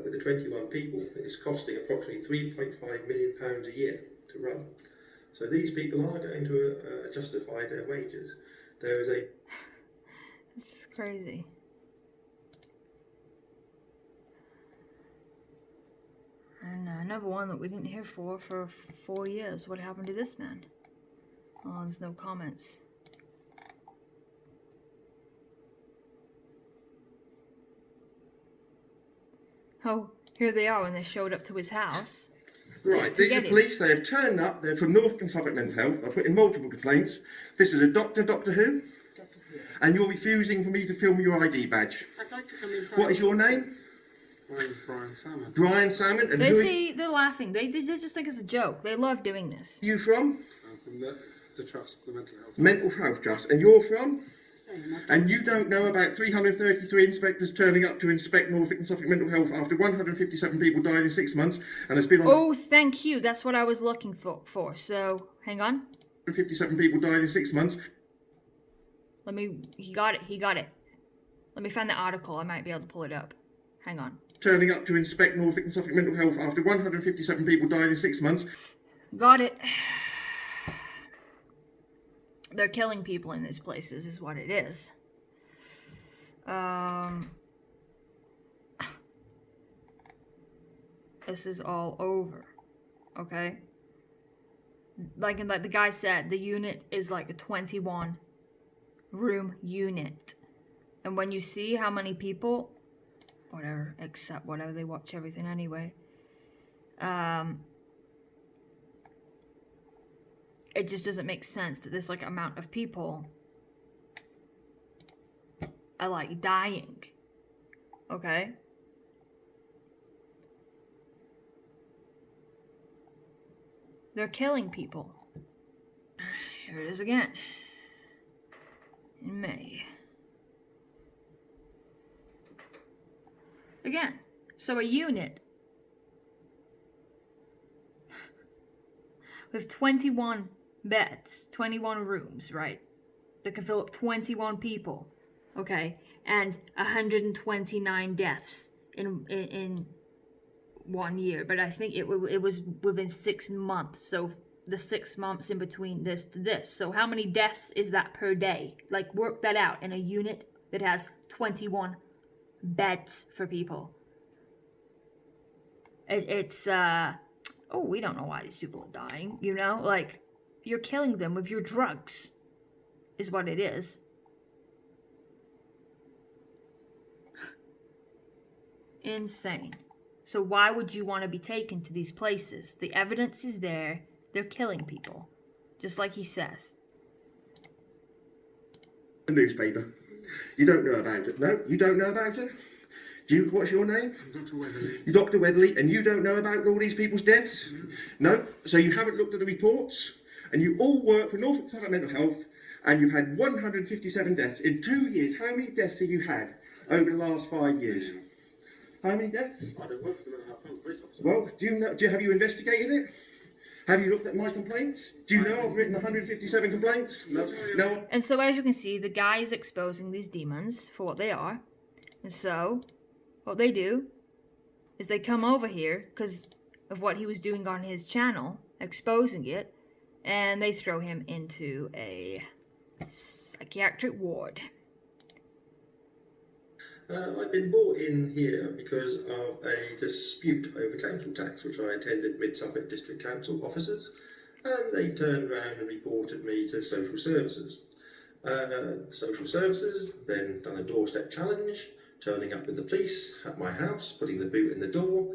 with the 21 people, is costing approximately £3.5 million a year to run. So these people are going to justify their wages. There is a... This is crazy. And another one that we didn't hear for 4 years. What happened to this man? Oh, there's no comments. Oh, here they are when they showed up to his house. Right, these are police, they have turned up, they're from North and Suffolk Mental Health, I've put in multiple complaints. This is a doctor, Doctor Who? Doctor Who. And you're refusing for me to film your ID badge. I'd like to come inside. What is your name? My name's Brian Salmon. Brian Salmon. And they see, they're laughing. They just think it's a joke. They love doing this. You from? I'm from the trust, the Mental Health Trust. Mental Health Trust. And you're from? Same. And you don't know about 333 inspectors turning up to inspect Norfolk and Suffolk mental health after 157 people died in 6 months, and it's been on... Oh, thank you. That's what I was looking for. So, hang on. 157 people died in 6 months. He got it. Let me find the article. I might be able to pull it up. Hang on. turning up to inspect Norfolk and Suffolk mental health after 157 people died in 6 months. Got it. They're killing people in these places is what it is. This is all over. Okay? Like the guy said, the unit is like a 21 room unit. And when you see how many people, whatever, except whatever, they watch everything anyway. It just doesn't make sense that this like amount of people are like dying. Okay? They're killing people. Here it is again. In May. Again. So a unit with 21 beds, 21 rooms, right? That can fill up 21 people. Okay? And 129 deaths in 1 year, but I think it was within 6 months, so the 6 months in between this to this. So how many deaths is that per day? Like, work that out in a unit that has 21 beds for people. It's oh, we don't know why these people are dying, you know? Like, you're killing them with your drugs, is what it is. Insane. So why would you want to be taken to these places? The evidence is there. They're killing people. Just like he says. The newspaper. You don't know about it. No, you don't know about it? What's your name? Dr. Weatherly. You're Dr. Weatherly, and you don't know about all these people's deaths? No? So you haven't looked at the reports? And you all work for Norfolk and Suffolk Mental Health, and you've had 157 deaths. In 2 years, how many deaths have you had over the last 5 years? How many deaths? I don't work for the mental health police officer. Well, have you investigated it? Have you looked at my complaints? Do you know I've written 157 complaints? No. And so as you can see, the guy is exposing these demons for what they are. And so, what they do is they come over here because of what he was doing on his channel, exposing it, and they throw him into a psychiatric ward. I've been brought in here because of a dispute over council tax, which I attended Mid-Suffolk District Council officers, and they turned around and reported me to social services. Social services then done a doorstep challenge, turning up with the police at my house, putting the boot in the door,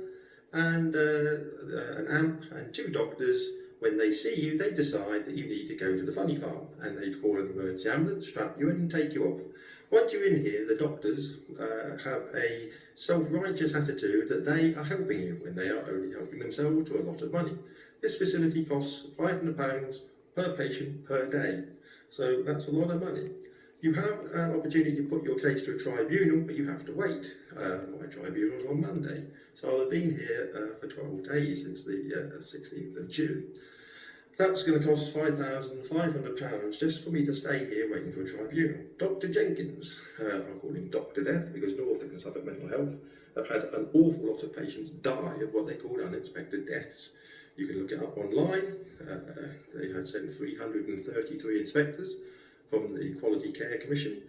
and an amp and 2 doctors. When they see you, they decide that you need to go to the funny farm, and they call an emergency ambulance, strap you in and take you off. Once you're in here, the doctors have a self-righteous attitude that they are helping you when they are only helping themselves to a lot of money. This facility costs £500 per patient per day, so that's a lot of money. You have an opportunity to put your case to a tribunal, but you have to wait. My tribunal is on Monday, so I'll have been here for 12 days since the 16th of June. That's going to cost £5,500 just for me to stay here waiting for a tribunal. Dr. Jenkins, I'll call him Dr. Death because Norfolk and Suffolk Mental Health have had an awful lot of patients die of what they call unexpected deaths. You can look it up online. They had sent 333 inspectors from the Quality Care Commission,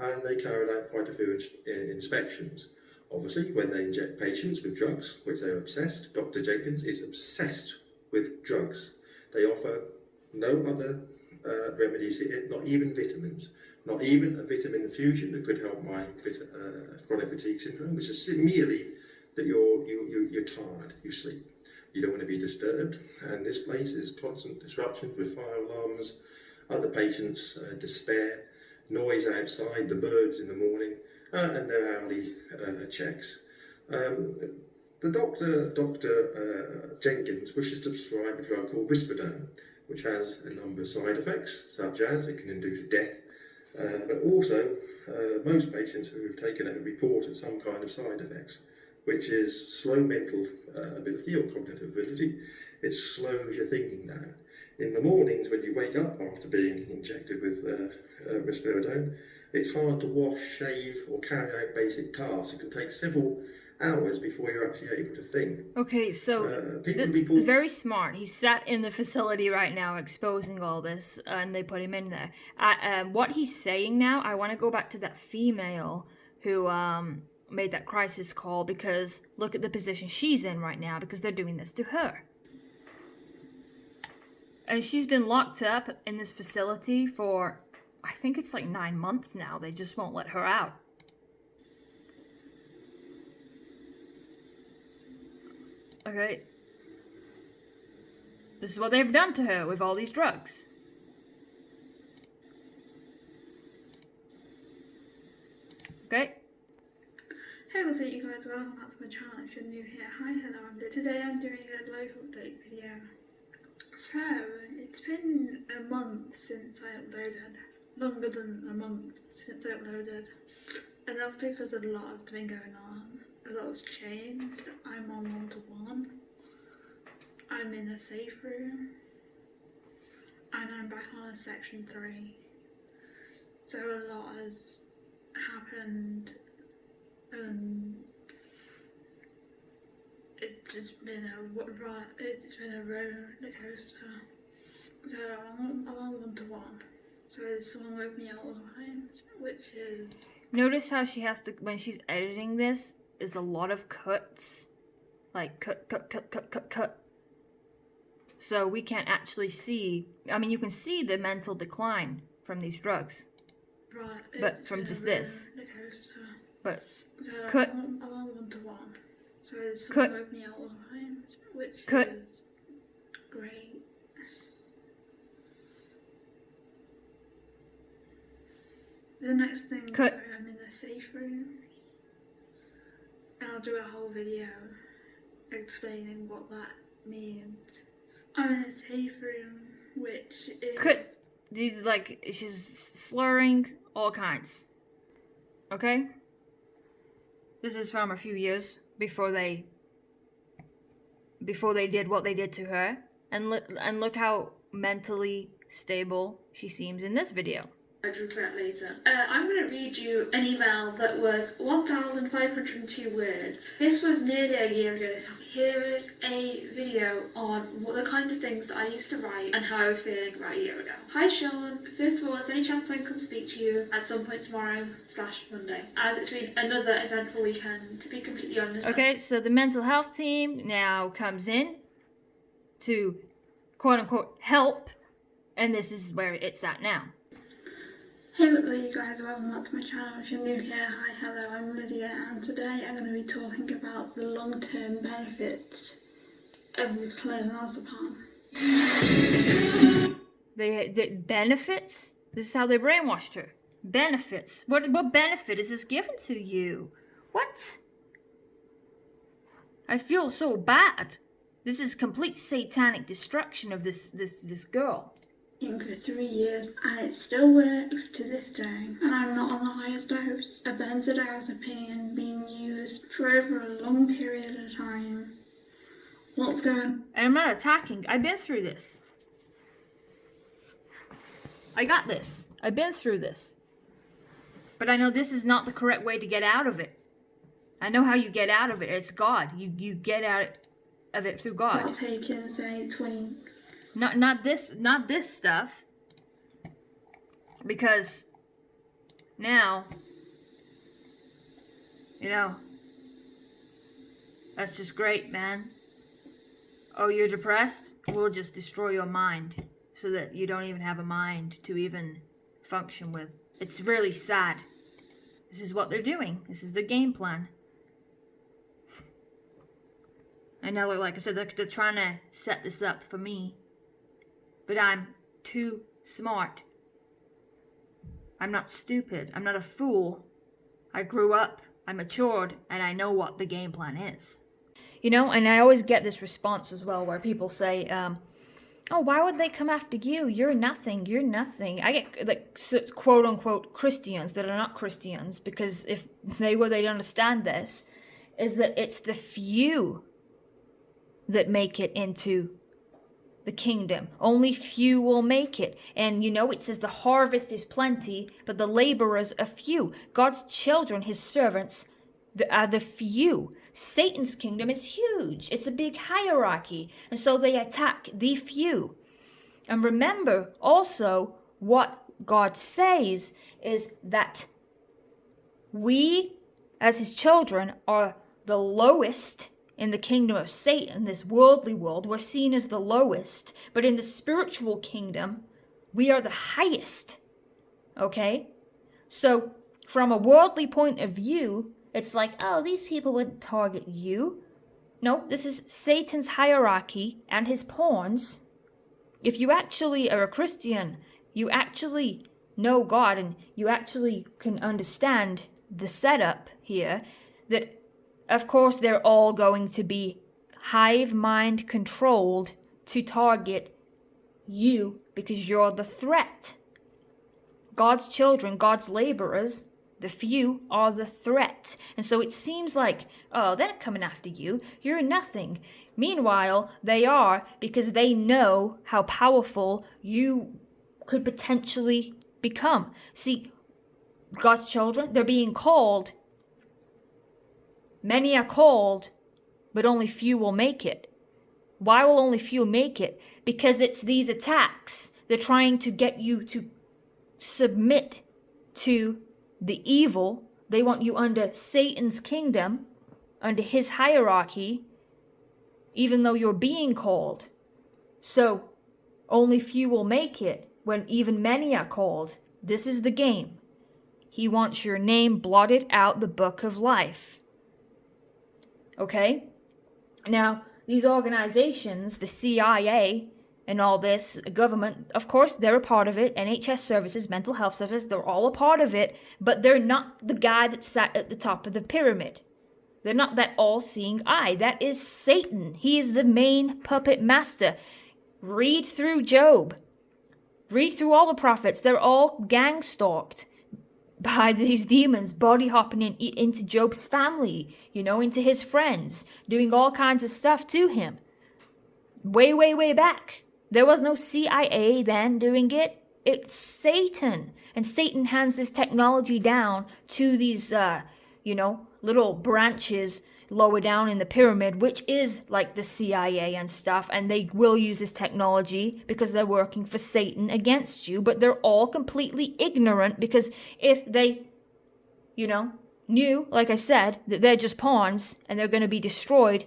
and they carried out quite a few inspections. Obviously, when they inject patients with drugs, which they're obsessed, Dr. Jenkins is obsessed with drugs. They offer no other remedies here, not even vitamins, not even a vitamin infusion that could help my chronic fatigue syndrome, which is merely that you're tired, you sleep. You don't want to be disturbed, and this place is constant disruptions with fire alarms, other patients' despair, noise outside, the birds in the morning, and their hourly checks. The Dr. Jenkins wishes to prescribe a drug called Risperidone, which has a number of side effects, such as it can induce death, but also most patients who have taken it have reported some kind of side effects, which is slow mental ability or cognitive ability. It slows your thinking down. In the mornings when you wake up after being injected with Risperidone, it's hard to wash, shave or carry out basic tasks. It can take several hours before you're actually able to think. Okay, so very smart. He's sat in the facility right now exposing all this, and they put him in there. What he's saying now, I want to go back to that female who made that crisis call, because look at the position she's in right now, because they're doing this to her. And she's been locked up in this facility for, I think it's like 9 months now. They just won't let her out. Okay. This is what they've done to her with all these drugs. Okay. Hey, what's up you guys, welcome back to my channel if you're new here. Hi, hello, today I'm doing a life update video. So, it's been a month since I uploaded, longer than a month since I uploaded, and that's because a lot has been going on, a lot has changed. I'm on 1-to-1, I'm in a safe room, and I'm back on a section 3, so a lot has happened. It's been a roller coaster. So I'm on 1-to-1. So someone woke me up all the time, which is. Notice how she has to, when she's editing this, is a lot of cuts, like cut. So we can't actually see. I mean, you can see the mental decline from these drugs, right? But from just this. But. So Cut. I'm on 1-to-1. So Cut. someone woke me up all the time, which Cut. is great. The next thing, Cut. I'm in a safe room, and I'll do a whole video explaining what that means. I'm in a safe room, which is. Cut. She's slurring all kinds. Okay? This is from a few years before they did what they did to her, and look how mentally stable she seems in this video. I'd regret later. I'm going to read you an email that was 1,502 words. This was nearly a year ago. Here is a video on what the kind of things that I used to write and how I was feeling about a year ago. Hi Sean, first of all, is there any chance I can come speak to you at some point tomorrow/Monday? As it's been another eventful weekend, to be completely honest. Okay, so the mental health team now comes in to quote unquote help, and this is where it's at now. Hey, what's up you guys, welcome back to my channel. If you're new here, hi, hello, I'm Lydia, and today I'm going to be talking about the long-term benefits of clonazepam. The benefits? This is how they brainwashed her. Benefits? What benefit is this given to you? What? I feel so bad. This is complete satanic destruction of this girl. For 3 years, and it still works to this day, and I'm not on the highest dose. A benzodiazepine being used for over a long period of time. What's going on? And I'm not attacking. I've been through this. I got this. I've been through this. But I know this is not the correct way to get out of it. I know how you get out of it. It's God. You get out of it through God. Not taking, say, 20... Not this stuff. Because now, you know, that's just great, man. Oh, you're depressed? We'll just destroy your mind so that you don't even have a mind to even function with. It's really sad. This is what they're doing. This is the game plan. I know, like I said, they're trying to set this up for me. But I'm too smart. I'm not stupid. I'm not a fool. I grew up, I matured, and I know what the game plan is. You know, and I always get this response as well where people say, oh, why would they come after you? You're nothing. You're nothing. I get, like, quote unquote Christians that are not Christians, because if they were, they'd understand this, is that it's the few that make it into the kingdom. Only few will make it. And you know, it says the harvest is plenty, but the laborers are few. God's children, his servants, are the few. Satan's kingdom is huge. It's a big hierarchy. And so they attack the few. And remember also what God says is that we, as his children, are the lowest in the kingdom of Satan, this worldly world. We're seen as the lowest. But in the spiritual kingdom, we are the highest. Okay? So, from a worldly point of view, it's like, oh, these people wouldn't target you. No, this is Satan's hierarchy and his pawns. If you actually are a Christian, you actually know God and you actually can understand the setup here, that of course they're all going to be hive mind controlled to target you because you're the threat. God's children, God's laborers, the few, are the threat. And so it seems like, oh, they're not coming after you. You're nothing. Meanwhile, they are, because they know how powerful you could potentially become. See, God's children, they're being called. Many are called, but only few will make it. Why will only few make it? Because it's these attacks. They're trying to get you to submit to the evil. They want you under Satan's kingdom, under his hierarchy, even though you're being called. So only few will make it when even many are called. This is the game. He wants your name blotted out the book of life. Okay? Now, these organizations, the CIA and all this, government, of course, they're a part of it. NHS services, mental health services, they're all a part of it, but they're not the guy that sat at the top of the pyramid. They're not that all-seeing eye. That is Satan. He is the main puppet master. Read through Job. Read through all the prophets. They're all gang-stalked by these demons, body hopping into Job's family, into his friends, doing all kinds of stuff to him. Way, way, way back. There was no CIA then doing it. It's Satan. And Satan hands this technology down to these, little branches lower down in the pyramid, which is like the CIA and stuff, and they will use this technology because they're working for Satan against you, but they're all completely ignorant, because if they, knew, like I said, that they're just pawns and they're going to be destroyed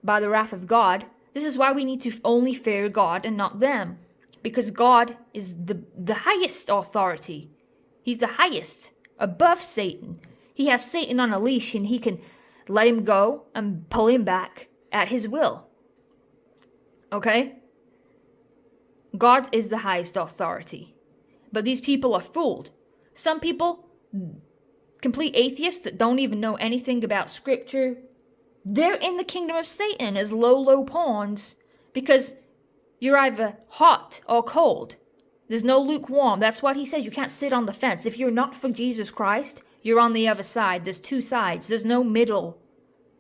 by the wrath of God, this is why we need to only fear God and not them, because God is the highest authority. He's the highest, above Satan. He has Satan on a leash and he can let him go and pull him back at his will. Okay? God is the highest authority. But these people are fooled. Some people, complete atheists that don't even know anything about scripture, they're in the kingdom of Satan as low pawns, because you're either hot or cold. There's no lukewarm. That's what he says. You can't sit on the fence. If you're not for Jesus Christ, you're on the other side. There's two sides. There's no middle.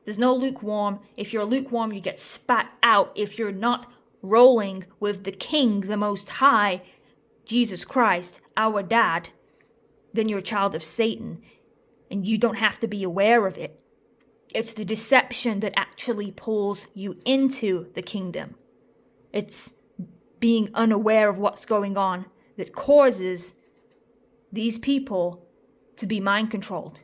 There's no lukewarm. If you're lukewarm, you get spat out. If you're not rolling with the King, the Most High, Jesus Christ, our dad, then you're a child of Satan. And you don't have to be aware of it. It's the deception that actually pulls you into the kingdom. It's being unaware of what's going on that causes these people to be mind controlled.